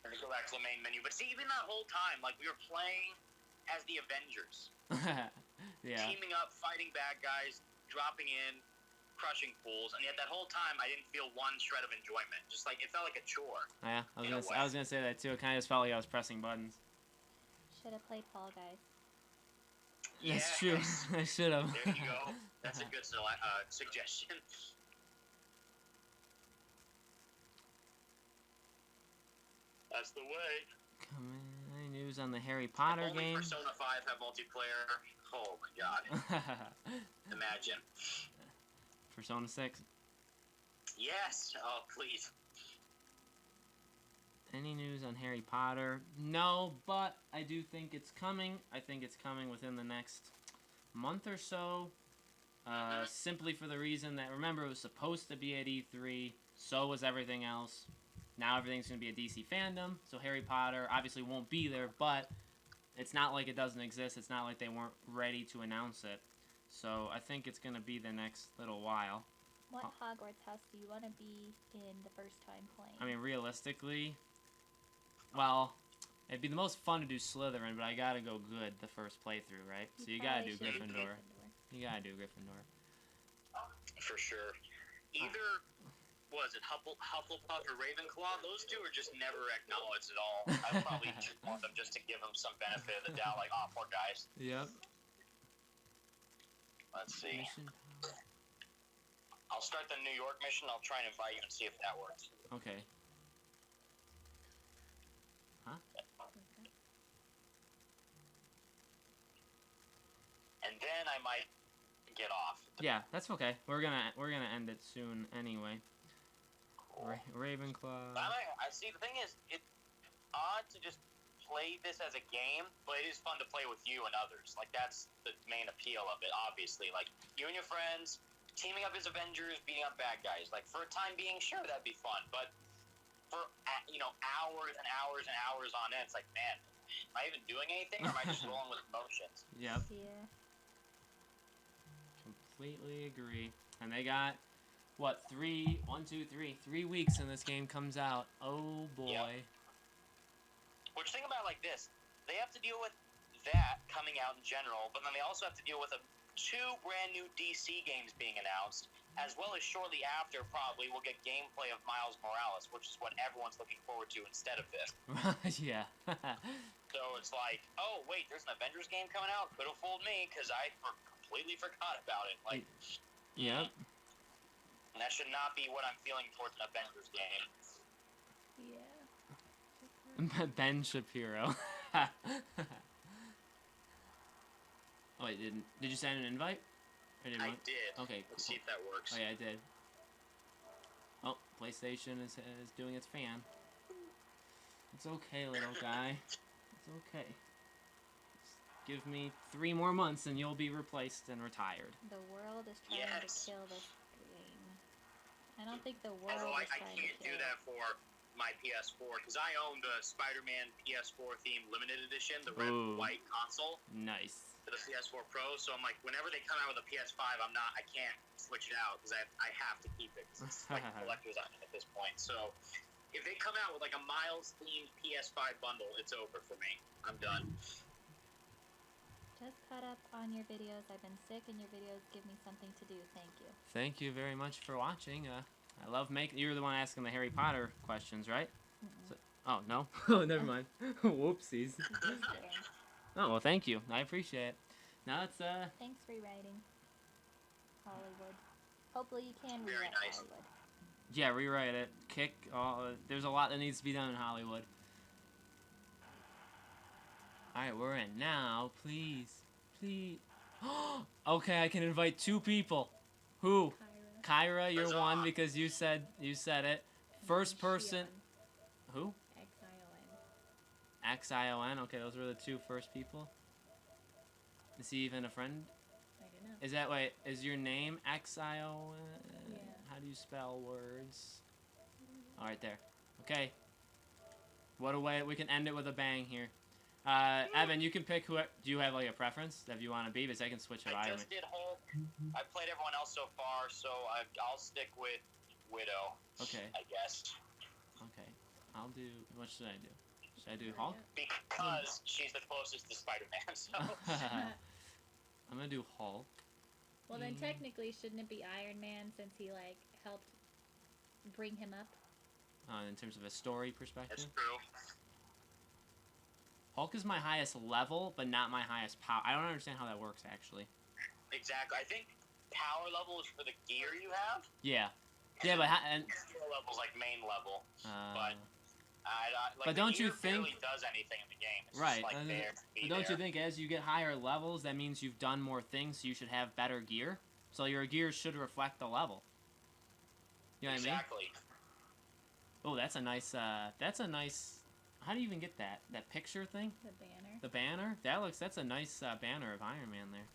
Or to go back to the main menu. But see, even that whole time, like we were playing as the Avengers, Yeah. teaming up, fighting bad guys, dropping in, crushing fools, and yet that whole time I didn't feel one shred of enjoyment. Just like it felt like a chore. Yeah. In a way. I was gonna say that too. It kind of just felt like I was pressing buttons. Should have played Fall Guys. That's true. I should have. There you go. That's a good suggestion. That's the way. Come on. Any news on the Harry Potter Only game? Persona 5 have multiplayer. Oh my god. Imagine. Persona 6. Yes. Oh, please. Any news on Harry Potter? No, but I do think it's coming. I think it's coming within the next month or so. Simply for the reason that, remember, it was supposed to be at E3. So was everything else. Now everything's going to be a DC fandom. So Harry Potter obviously won't be there, but it's not like it doesn't exist. It's not like they weren't ready to announce it. So I think it's going to be the next little while. What Hogwarts house do you want to be in the first time playing? I mean, realistically, well, it'd be the most fun to do Slytherin, but I gotta go good the first playthrough, right? So you gotta do probably should Gryffindor. You gotta do Gryffindor. For sure. Either, was it Hufflepuff or Ravenclaw? Those two are just never acknowledged at all. I probably just want them just to give them some benefit of the doubt, like, oh, poor guys. Yep. Let's see. Mission. I'll start the New York mission. I'll try and invite you and see if that works. Okay. Huh? And then I might get off. Yeah, that's okay. We're gonna end it soon anyway. Ravenclaw. I see. The thing is, it's odd to just play this as a game, but it is fun to play with you and others. Like that's the main appeal of it. Obviously, like you and your friends teaming up as Avengers, beating up bad guys. Like for a time being, sure that'd be fun, but for hours and hours and hours on end, it's like, man, am I even doing anything, or am I just rolling with emotions? Yep. Yeah. Completely agree. And they got what 3 weeks and this game comes out. Oh boy. Yep. Which think about it like this: they have to deal with that coming out in general, but then they also have to deal with 2 brand new DC games being announced, as well as shortly after, probably, we'll get gameplay of Miles Morales, which is what everyone's looking forward to instead of this. Yeah. So it's like, oh, wait, there's an Avengers game coming out? Could have fooled me, because I completely forgot about it. Like, Yep. and that should not be what I'm feeling towards an Avengers game. Yeah. Ben Shapiro. Oh, wait, did you send an invite? Or I want- did. Okay, Let's cool. see if that works. Oh yeah, I did. PlayStation is doing its fan. It's okay, little guy. It's okay. Just give me 3 more months and you'll be replaced and retired. The world is trying to kill this game. I don't think the world Although is I trying to can't kill do that for my PS4 because I own the Spider-Man PS4 themed limited edition, the red and white console Nice. for the PS4 Pro. So I'm like, whenever they come out with a PS5, I can't switch it out because I have to keep it. 'Cause it's like a collector's item at this point. So if they come out with like a Miles themed PS5 bundle, it's over for me. I'm done. Just caught up on your videos. I've been sick and your videos give me something to do. Thank you. Thank you very much for watching. I love making. You were the one asking the Harry Potter questions, right? So, oh no. Oh, never mind. Whoopsies. Just kidding. Oh well, thank you. I appreciate it. Now it's Thanks, rewriting Hollywood. Hopefully you can Very rewrite nice. Hollywood. Yeah, rewrite it. There's a lot that needs to be done in Hollywood. Alright, we're in now. Please. Okay, I can invite 2 people. Who? Kyra. Kyra, you're Huzzah. one because you said it. First person. Who? Xion. Xion. Okay, those were the 2 first people. Is he even a friend? I don't know. Is that wait? Is your name Xion? Yeah. How do you spell words? All right, there. Okay. What a way we can end it with a bang here. Evan, you can pick who. Do you have like a preference that you want to be? Because I can switch it. I just did Hulk. I've played everyone else so far, so I'll stick with Widow. Okay. I guess Okay. I'll do. What should I do? Should I do Hulk? because she's the closest to Spider-Man. So I'm gonna do Hulk. Well, then technically, shouldn't it be Iron Man since he like helped bring him up? In terms of a story perspective. that's true. Hulk is my highest level, but not my highest power. I don't understand how that works actually. Exactly. I think power level is for the gear you have. Yeah. Yeah, but Skill level's like main level. But like but don't the you gear think? barely does anything in the game? It's Right. Just like there to be But don't you there. think as you get higher levels, that means you've done more things, so you should have better gear? So your gear should reflect the level. You know what I mean? Exactly. Oh, that's a nice. How do you even get that? That picture thing? The banner. The banner? That's a nice banner of Iron Man there.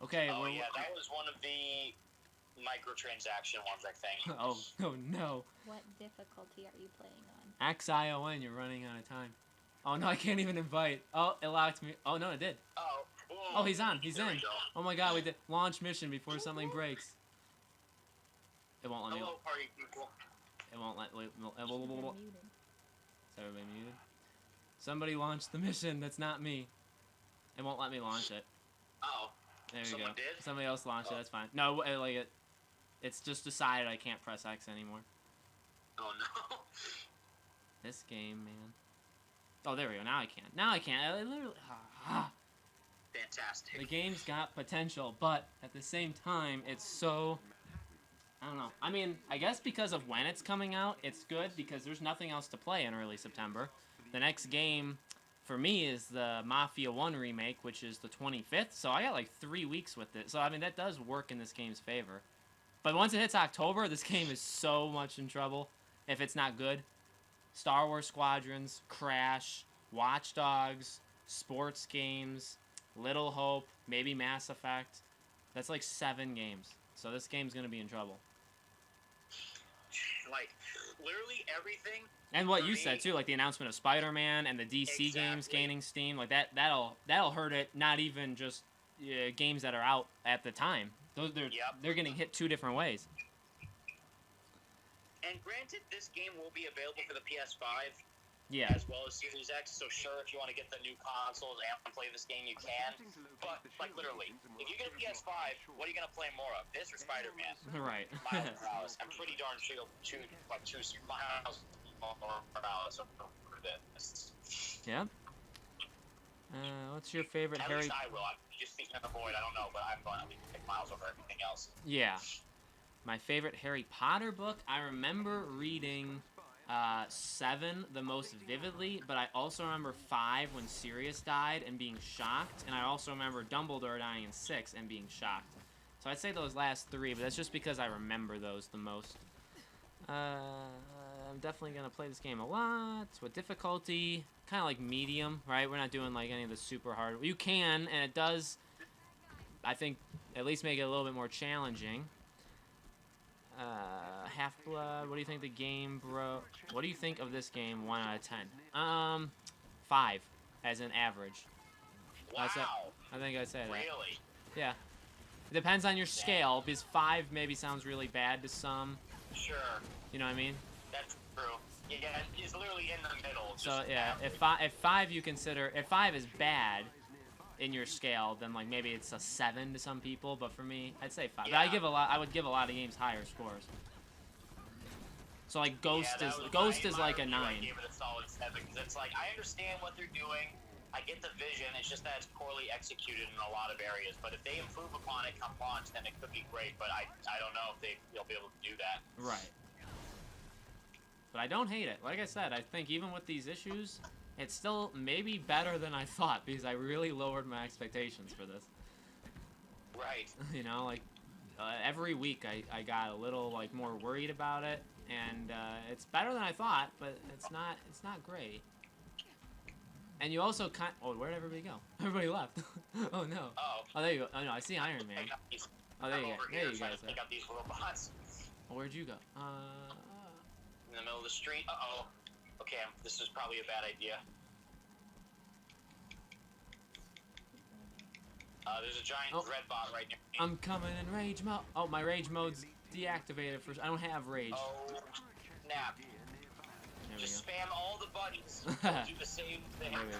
Okay. Oh yeah, that was one of the microtransaction ones, I think. Oh no. What difficulty are you playing on? Xion, you're running out of time. Oh no, I can't even invite. Oh, it locked me. Oh no, it did. Oh. Oh, he's on. He's There we in. go. Oh my god, we did launch mission before something breaks. It won't let me. Hello, party people. It won't let. Wait, You're muted. Is everybody muted? Somebody launched the mission. That's not me. It won't let me launch it. Oh. There we Someone go. did? Somebody else launched it. Oh. That's fine. No, it's just decided I can't press X anymore. Oh no. This game, man. Oh, there we go. Now I can. Now I can. I literally. Fantastic. The game's got potential, but at the same time, it's so. I don't know. I mean, I guess because of when it's coming out, it's good because there's nothing else to play in early September. The next game for me is the Mafia 1 remake, which is the 25th, so I got like 3 weeks with it. So, I mean, that does work in this game's favor. But once it hits October, this game is so much in trouble if it's not good. Star Wars Squadrons, Crash, Watch Dogs, sports games, Little Hope, maybe Mass Effect. That's like 7 games. So this game's going to be in trouble. Like, literally everything. And what For you me- said too, like the announcement of Spider-Man and the DC games Exactly. gaining steam, like that'll hurt it. Not even just games that are out at the time. They're getting hit 2 different ways. And granted, this game will be available for the PS5 Yeah. as well as Series X. So sure, if you want to get the new consoles and play this game, you can. But like literally, if you get a PS5, what are you gonna play more of? This or Spider-Man? Right. Miles Morales. I'm pretty darn sure you'll choose Miles Morales over this. Yeah. What's your favorite At Harry? least I will. I'm just speaking of the void. I don't know, but I'm going to pick Miles over everything else. Yeah. My favorite Harry Potter book. I remember reading 7 the most vividly, but I also remember 5 when Sirius died and being shocked, and I also remember Dumbledore dying in 6 and being shocked. So I'd say those last 3, but that's just because I remember those the most. I'm definitely gonna play this game a lot. With difficulty, kind of like medium, right? We're not doing like any of the super hard. You can, and it does, I think, at least make it a little bit more challenging. Half-Blood, what do you think of the game, bro? What do you think of this game, 1 out of 10? 5, as an average. Wow. I think I'd say that. Really? Yeah. It depends on your scale, because 5 maybe sounds really bad to some. Sure. You know what I mean? That's true. Yeah, it's literally in the middle. So just yeah, average. if 5 you consider, if 5 is bad in your scale, then like maybe it's a 7 to some people, but for me, I'd say 5. Yeah. But I would give a lot of games higher scores. So like Ghost Yeah, is that was Ghost my is like a review. I 9. gave it a solid 7 because it's like I understand what they're doing. I get the vision. It's just that it's poorly executed in a lot of areas. But if they improve upon it come launch, then it could be great. But I don't know if they'll be able to do that. Right. But I don't hate it. Like I said, I think even with these issues, it's still maybe better than I thought because I really lowered my expectations for this. Right. You know, like every week I got a little like more worried about it, and it's better than I thought, but it's not great. And you also oh, where'd everybody go? Everybody left. Oh no. Oh, there you go. Oh no, I see Iron Man. Oh, there you go. There you guys are. Pick up these robots Oh, where'd you go? in the middle of the street. Uh-oh. Okay, this is probably a bad idea. There's a giant dread bot right near me. I'm coming in rage mode. Oh, my rage mode's deactivated for. I don't have rage. Oh, snap. There we Just go. spam all the buttons. Don't do the same thing. There we go.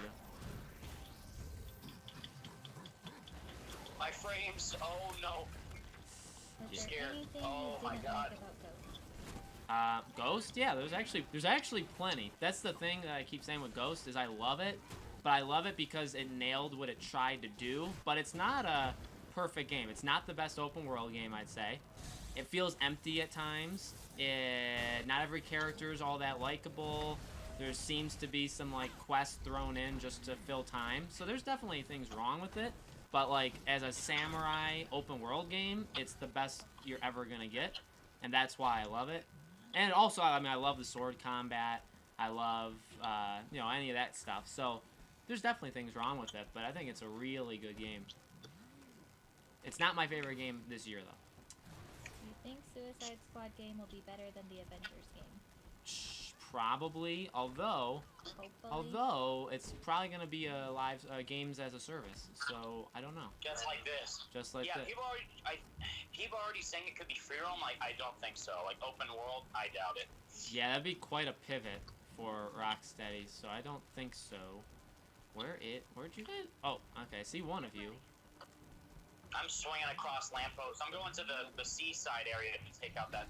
My frames. Oh no. Was there scared. anything Oh, you my didn't God. like about Ghost? Ghost? Yeah, there's actually plenty. That's the thing that I keep saying with Ghost is I love it, but I love it because it nailed what it tried to do. But it's not a perfect game. It's not the best open world game, I'd say. It feels empty at times. Not every character is all that likable. There seems to be some like quests thrown in just to fill time. So there's definitely things wrong with it. But like as a samurai open world game, it's the best you're ever gonna get, and that's why I love it. And also, I mean, I love the sword combat. I love you know, any of that stuff. So there's definitely things wrong with it, but I think it's a really good game. It's not my favorite game this year though. Do you think Suicide Squad game will be better than the Avengers game? Probably, although Hopefully. it's probably gonna be a live games as a service. So I don't know. Just like this. Just like Yeah, that. people already saying it could be free roam. Like I don't think so. Like open world, I doubt it. Yeah, that'd be quite a pivot for Rocksteady. So I don't think so. Where'd you guys? Oh, okay. I see one of you. I'm swinging across lampposts. I'm going to the seaside area to take out the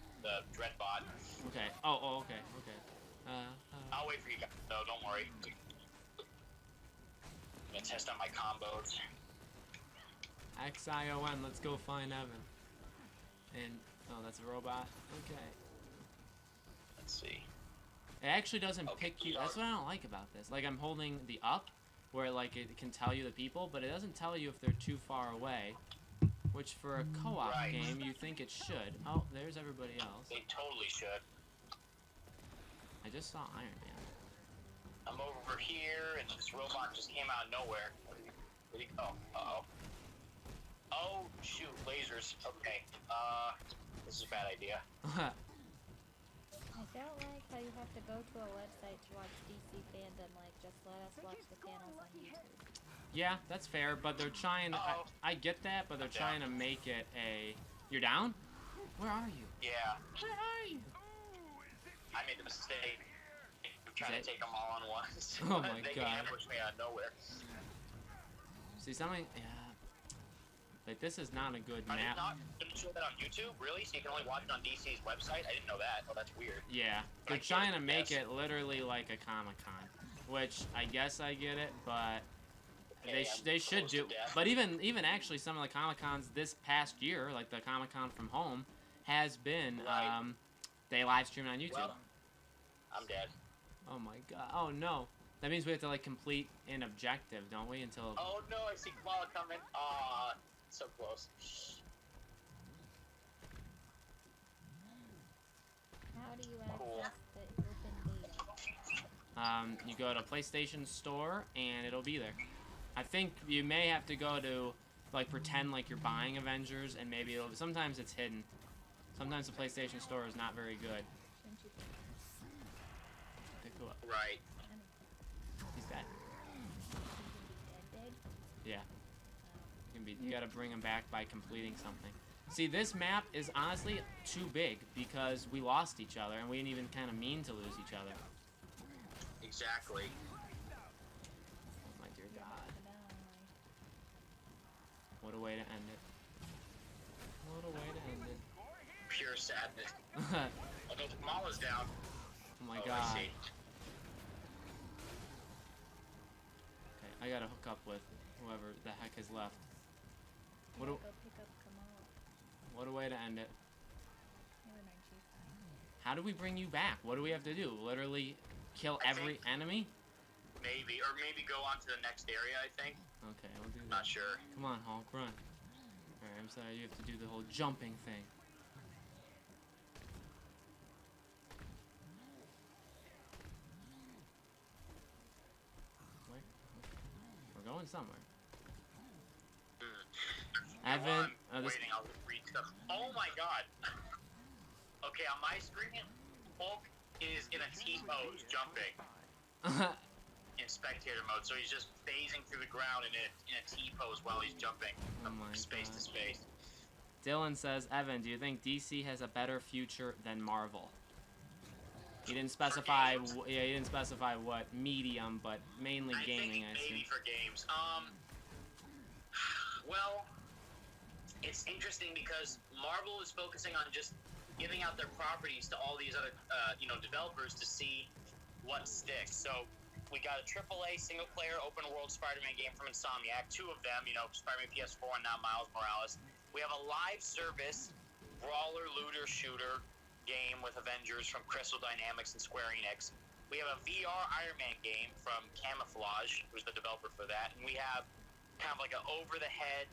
dread bot. Okay. Oh, okay. I'll wait for you guys, though. Don't worry. I'm gonna test out my combos. XION, let's go find Evan. And, oh, that's a robot. Okay. Let's see. It actually doesn't Okay, pick you. That's what I don't like about this. Like, I'm holding the up, where, like, it can tell you the people, but it doesn't tell you if they're too far away. Which, for a co-op Right. game, you think it should. Oh, there's everybody else. They totally should. I just saw Iron Man. I'm over here, and this robot just came out of nowhere. Where'd he go? Uh-oh. Oh, shoot, lasers. Okay, this is a bad idea. I don't like how you have to go to a website to watch DC fandom. Like, just let us watch the panels on YouTube. Yeah, that's fair, but they're trying to... I get that, but they're trying to make it a... You're down? Where are you? Yeah, Where are you? I made the mistake. I'm trying to take them all on once. Oh my They God. ambushed me out of nowhere. See, something... Yeah. Like, this is not a good I did map. not show that on YouTube, really? So you can only watch it on DC's website? I didn't know that. Oh, that's weird. Yeah, they're I get trying it, to make yes. it literally like a Comic-Con, which I guess I get it, but Okay, they I'm should close do. to death. But even actually some of the Comic-Cons this past year, like the Comic-Con from home, has been Right. they live stream on YouTube. Well, I'm dead. Oh my god! Oh no! That means we have to like complete an objective, don't we? Until Oh no, I see Kamala coming. Aw, so close. How do you Cool. access the open beta? You go to PlayStation Store and it'll be there. I think you may have to go to, like, pretend like you're buying Avengers, and maybe sometimes it's hidden. Sometimes the PlayStation Store is not very good. Shouldn't you Pick who up? Right. He's dead. be dead? Yeah. You gotta bring him back by completing something. See, this map is honestly too big because we lost each other and we didn't even kind of mean to lose each other. Exactly. Oh my dear God. What a way to end it. What a way to end it. Pure sadness. Oh Although the Kamala's down. my Oh, God. I see. Okay, I gotta hook up with whoever the heck is left. What Go a, pick up Kamala. what a way to end it. Never mind, she's fine. How do we bring you back? What do we have to do? Literally kill every enemy? Maybe. Or maybe go on to the next area, I think. Okay, we'll do that. Not sure. Come on, Hulk, run. Alright, I'm sorry, you have to do the whole jumping thing. Wait, we're going somewhere. Evan, I'm this, waiting, I'll read stuff. Oh my God. Okay, on my screen, Hulk is in a T-pose jumping in spectator mode, so he's just phasing through the ground in a T-pose while he's jumping Oh from my space to God. space. Dylan says, Evan, do you think DC has a better future than Marvel? He didn't specify. games? Yeah, he didn't specify what medium, but mainly I gaming. think I assume. maybe for games. Well, it's interesting because Marvel is focusing on just giving out their properties to all these other, developers to see what sticks. So we got a AAA single-player open-world Spider-Man game from Insomniac. Two of them, Spider-Man PS4 and now Miles Morales. We have a live service brawler, looter, shooter game with Avengers from Crystal Dynamics and Square Enix. We have a VR Iron Man game from Camouflage, who's the developer for that. And we have kind of like an over-the-head,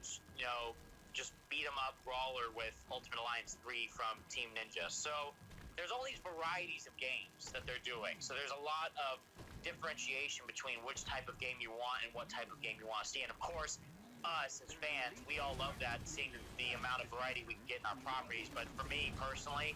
just beat-em-up brawler with Ultimate Alliance 3 from Team Ninja. So there's all these varieties of games that they're doing. So there's a lot of differentiation between which type of game you want and what type of game you want to see. And of course, us as fans, we all love that, seeing the amount of variety we can get in our properties. But for me personally,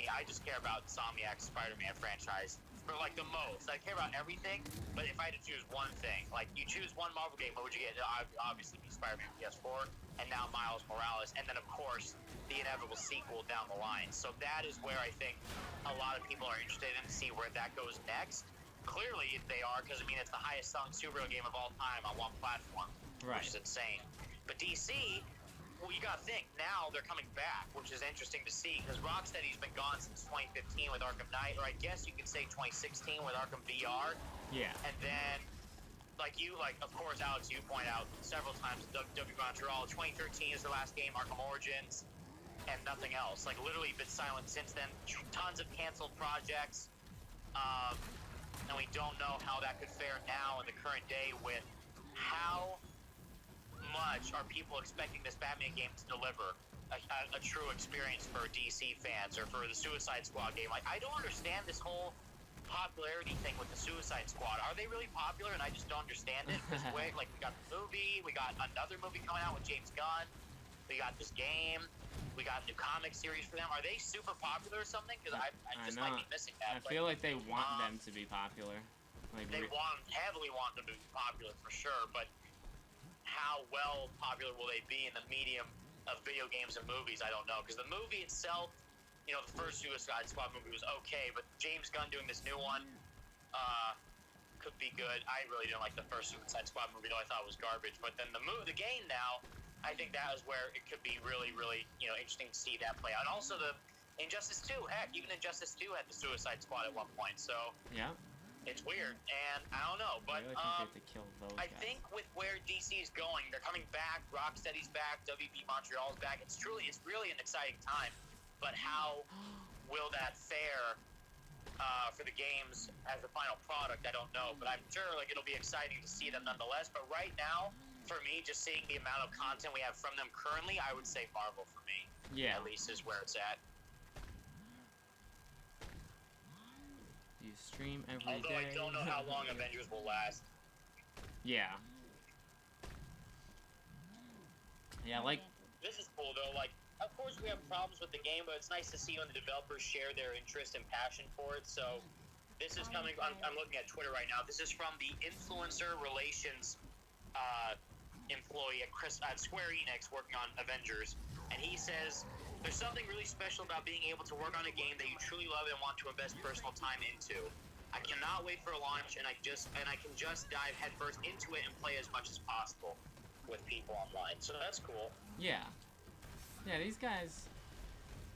I just care about Insomniac's Spider-Man franchise for like the most. I care about everything, but if I had to choose one thing, like you choose one Marvel game, what would you get? Obviously be Spider-Man PS4, and now Miles Morales, and then of course the inevitable sequel down the line. So that is where I think a lot of people are interested in to see where that goes next. Clearly they are, because I mean it's the highest selling superhero game of all time on one platform, Right. which is insane. But DC, well, you gotta think, now they're coming back, which is interesting to see, because Rocksteady's been gone since 2015 with Arkham Knight, or I guess you could say 2016 with Arkham VR, Yeah. and then, of course, Alex, you point out several times, W Montreal, 2013 is the last game, Arkham Origins, and nothing else. Like, literally been silent since then. Tons of canceled projects, and we don't know how that could fare now in the current day with how much are people expecting this Batman game to deliver a true experience for DC fans or for the Suicide Squad game. Like, I don't understand this whole popularity thing with the Suicide Squad. Are they really popular and I just don't understand it? This way, like, we got the movie, we got another movie coming out with James Gunn, we got this game, we got a new comic series for them. Are they super popular or something? Because I just might be missing that. I feel like they want them to be popular. Like, They heavily want them to be popular for sure, but how well popular will they be in the medium of video games and movies? I don't know, because the movie itself, the first Suicide Squad movie was okay, but James Gunn doing this new one could be good. I really didn't like the first Suicide Squad movie, though I thought it was garbage. But then the game now, I think that is where it could be really, really, interesting to see that play out. And also the Injustice 2, heck, even Injustice 2 had the Suicide Squad at one point, so yeah. it's weird. And I don't know, but I really think they have to kill those I guys. think with where DC is going, they're coming back. Rocksteady's back. WB Montreal's back. It's really an exciting time. But how will that fare for the games as the final product? I don't know. But I'm sure it'll be exciting to see them nonetheless. But right now, for me, just seeing the amount of content we have from them currently, I would say Marvel for me. Yeah. At least is where it's at. stream every day. Although I don't know how long Avengers will last. Yeah. Yeah, like, This is cool though. Like, of course we have problems with the game, but it's nice to see when the developers share their interest and passion for it. So, this is coming. I'm looking at Twitter right now. This is from the influencer relations employee at Square Enix working on Avengers, and he says there's something really special about being able to work on a game that you truly love and want to invest personal time into. I cannot wait for a launch, and I can just dive headfirst into it and play as much as possible with people online. So that's cool. yeah. Yeah, these guys,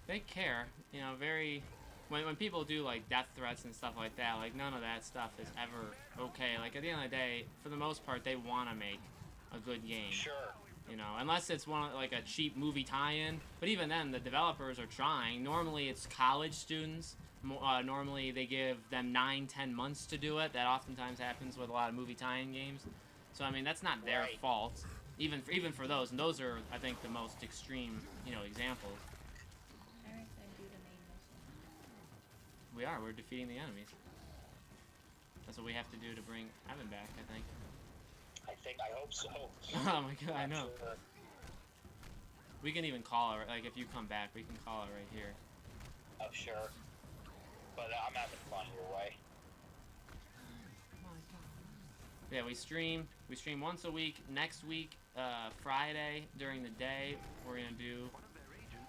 they care. You know, very... When people do, like, death threats and stuff like that, like, none of that stuff is ever okay. Like, at the end of the day, for the most part, they want to make a good game. Sure. You know, unless it's like a cheap movie tie-in. But even then, the developers are trying. Normally, it's college students. Normally, they give them 9-10 months to do it. That oftentimes happens with a lot of movie tie-in games. So, I mean, that's not their fault. Even for those. And those are, I think, the most extreme, you know, examples. Parents and do the main mission. We are. We're defeating the enemies. That's what we have to do to bring Evan back, I think. I hope so. Oh my god, I know. Sure. We can even call it, like, if you come back, we can call it right here. Oh, sure. But I'm having fun either way. Yeah, we stream once a week. Next week, Friday, during the day, we're gonna do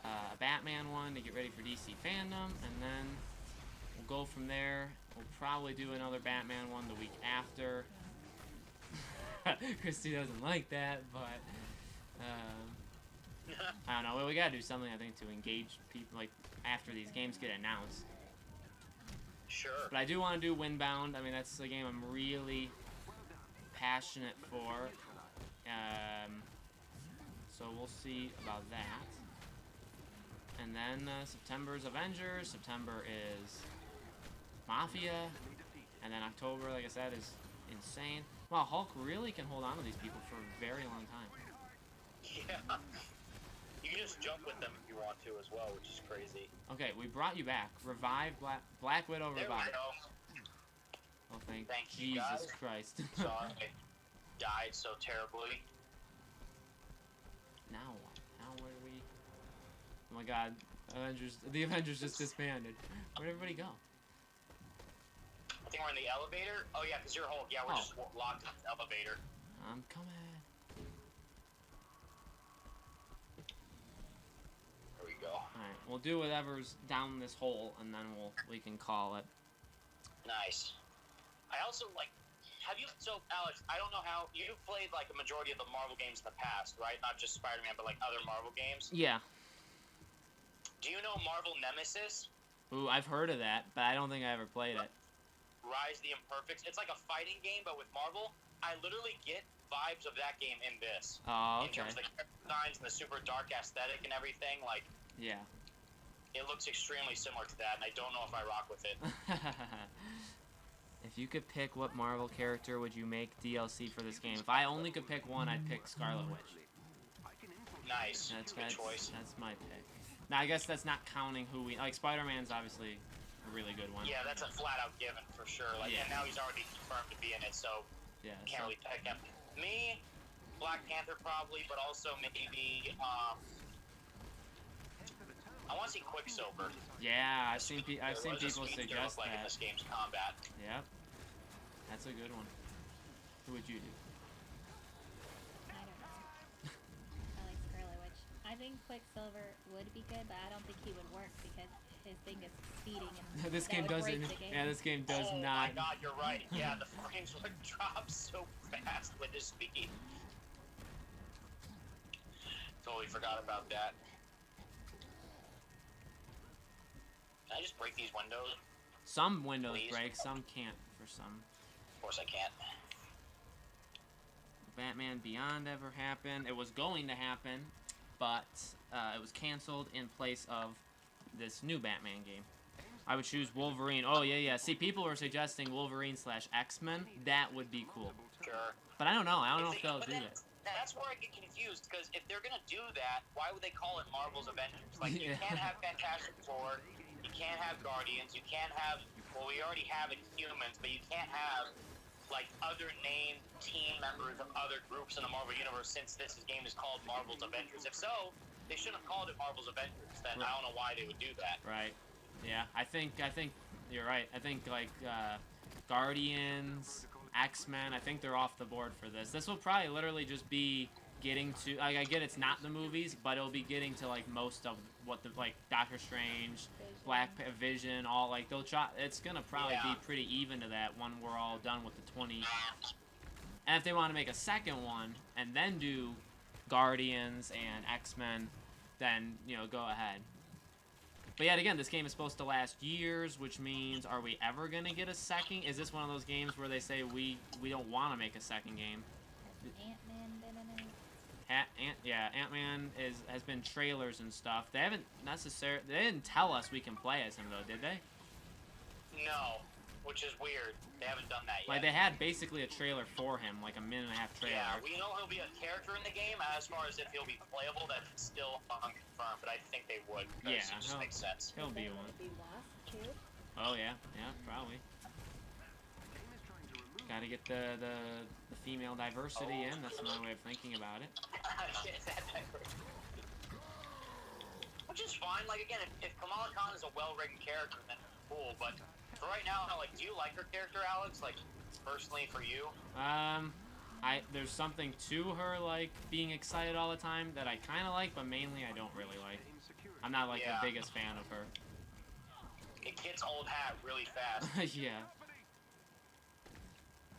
a Batman one to get ready for DC fandom, and then we'll go from there. We'll probably do another Batman one the week after. Christy doesn't like that, but I don't know. Well, we gotta do something, I think, to engage people, like, after these games get announced. Sure. But I do want to do Windbound. I mean, that's the game I'm really passionate for. So we'll see about that. And then September's Avengers. September is Mafia. And then October, like I said, is insane. Wow, Hulk really can hold on to these people for a very long time. Yeah. You can just jump with them if you want to as well, which is crazy. Okay, we brought you back. Revive Black Widow There revive. we go. Oh, thank you, Jesus guys. Christ. Sorry. Died so terribly. Now what? Now where do we... Oh my god. The Avengers just disbanded. Where'd everybody go? I think we're in the elevator. Oh yeah, because you're Hulk. Yeah, we're just locked in the elevator. I'm coming. There we go. Alright, we'll do whatever's down this hole, and then we can call it. Nice. I also so Alex, I don't know how you've played like a majority of the Marvel games in the past, right? Not just Spider-Man, but like other Marvel games. Yeah. Do you know Marvel Nemesis? Ooh, I've heard of that, but I don't think I ever played it. Rise of the Imperfects. It's like a fighting game, but with Marvel. I literally get vibes of that game in this. Oh, In terms of the character designs and the super dark aesthetic and everything, like, yeah. it looks extremely similar to that, and I don't know if I rock with it. If you could pick what Marvel character would you make DLC for this game? If I only could pick one, I'd pick Scarlet Witch. Nice. Good choice. That's my pick. Now, I guess that's not counting who we... Like, Spider-Man's obviously a really good one. Yeah, that's a flat-out given, for sure. Like, Yeah. and now he's already confirmed to be in it, so Yeah, can't really pick him. Me, Black Panther probably, but also maybe, I want to see Quicksilver. Yeah, I've seen people like suggest in that. this game's combat. Yep. That's a good one. Who would you do? I don't know. I like Scarlet Witch. I think Quicksilver would be good, but I don't think he would work because his thing is speeding and This that game would doesn't... break the game. Yeah, this game does oh not... my god, you're right. Yeah, the frames would drop so fast with his speed. Totally forgot about that. Can I just break these windows? Some windows Please? break, some can't for some. Of course I can't. Batman Beyond ever happened. It was going to happen, but it was canceled in place of this new Batman game. I would choose Wolverine. Oh, yeah. See, people were suggesting Wolverine/X-Men. That would be cool. Sure. But I don't know. I don't know if they'll do it. That's where I get confused, because if they're gonna do that, why would they call it Marvel's Avengers? Like, you Yeah. can't have Fantastic Four, you you can't have Guardians, you can't have, well, we already have Inhumans, but you can't have, like, other named team members of other groups in the Marvel Universe since this game is called Marvel's Avengers. If so, they shouldn't have called it Marvel's Avengers. Then I don't know why they would do that. Right. Yeah, I think you're right. I think, like, Guardians, X-Men, I think they're off the board for this. This will probably literally just be getting to, like, I get it's not the movies, but it'll be getting to, like, most of what the, like, Doctor Strange, Vision, all, like, they'll try, it's gonna probably be pretty even to that when we're all done with the 20. And if they want to make a second one, and then do Guardians and X-Men, then, you know, go ahead. But yet again, this game is supposed to last years, which means, are we ever gonna get a second? Is this one of those games where they say we don't want to make a second game? Ant-Man been announced? Ant-Man has been trailers and stuff. They haven't necessarily, they didn't tell us we can play as him though, did they? No, which is weird. They haven't done that yet. Like, they had basically a trailer for him, like a minute-and-a-half trailer. Yeah, we know he'll be a character in the game. As far as if he'll be playable, that's still unconfirmed, but I think they would. Yeah, it just makes sense. He'll be one. Be Wasp too? Oh yeah, probably. Gotta get the female diversity in. That's another way of thinking about it. Which is fine. Like, again, if Kamala Khan is a well-written character, then cool. But for right now, like, do you like her character, Alex? Like, personally for you? There's something to her, like, being excited all the time that I kind of like, but mainly I don't really like. I'm not, like, the biggest fan of her. It gets old hat really fast. Yeah.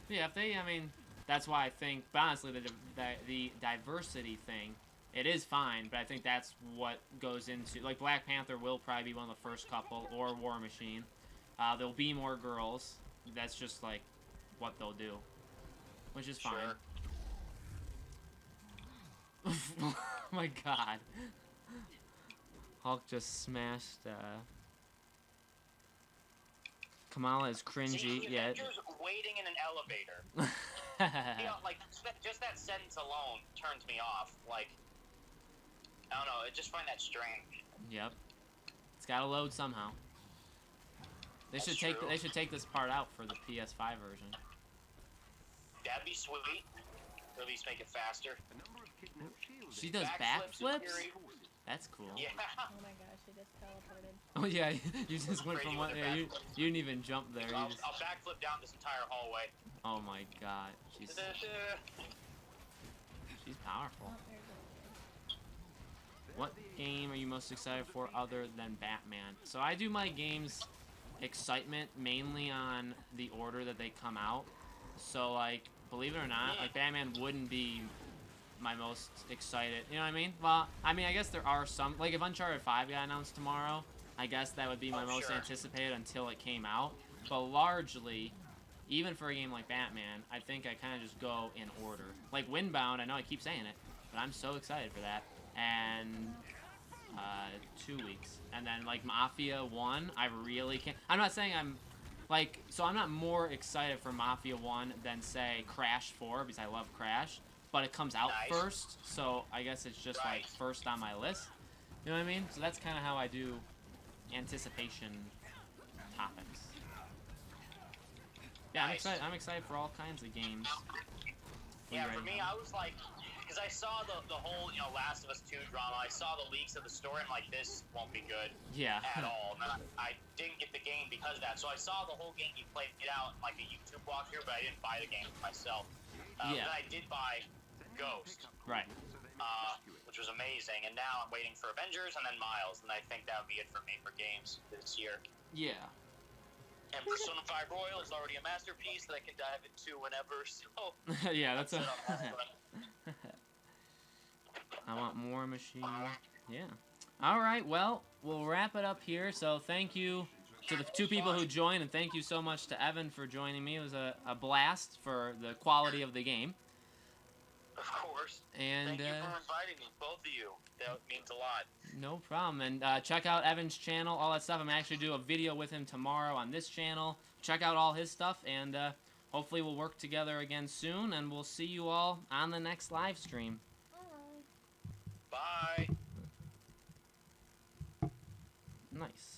Yeah, if they, I mean, that's why I think, but honestly, the diversity thing, it is fine, but I think that's what goes into, like, Black Panther will probably be one of the first couple, or War Machine. There'll be more girls. That's just, like, what they'll do. Which is fine. Sure. Oh my god. Hulk just smashed, Kamala is cringy, yet. Avengers waiting in an elevator. You know, like, just that sentence alone turns me off. Like, I don't know, I just find that strange. Yep. It's gotta load somehow. They should take this part out for the PS5 version. That'd be sweet. Or at least make it faster. She does backflips? That's cool. Yeah. Oh my gosh, she just teleported. Oh yeah, you just went from one. Yeah, you didn't even jump there. I'll backflip down this entire hallway. Oh my god, she's powerful. Oh, there's a What game are you most excited for other than Batman? So I do my games excitement mainly on the order that they come out. So, like, believe it or not, like, Batman wouldn't be my most excited, you know what I mean? Well, I mean, I guess there are some, like, if Uncharted 5 got announced tomorrow, I guess that would be my most anticipated until it came out. But largely, even for a game like Batman, I think I kind of just go in order. Like, Windbound, I know I keep saying it, but I'm so excited for that. And 2 weeks. And then, like, Mafia 1, I really can't, I'm not saying I'm, like, so I'm not more excited for Mafia 1 than, say, Crash 4, because I love Crash, but it comes out first, so I guess it's just, like, first on my list. You know what I mean? So that's kind of how I do anticipation topics. Yeah, I'm excited for all kinds of games. Yeah, for me, I was like, because I saw the whole, you know, Last of Us 2 drama. I saw the leaks of the story. I'm like, this won't be good. Yeah. At all. And then I didn't get the game because of that. So I saw the whole game. You played it out in, like, a YouTube walkthrough, but I didn't buy the game myself. But I did buy Ghost. Right. Which was amazing. And now I'm waiting for Avengers and then Miles. And I think that would be it for me for games this year. Yeah. And Persona 5 Royal is already a masterpiece that I can dive into whenever. So yeah, that's a. one. I want more machine. Yeah. All right. Well, we'll wrap it up here. So thank you to the 2 people who joined, and thank you so much to Evan for joining me. It was a blast for the quality of the game. Of course. And thank you for inviting me, both of you. That means a lot. No problem. And check out Evan's channel, all that stuff. I'm actually do a video with him tomorrow on this channel. Check out all his stuff, and hopefully we'll work together again soon, and we'll see you all on the next live stream. Bye. Nice.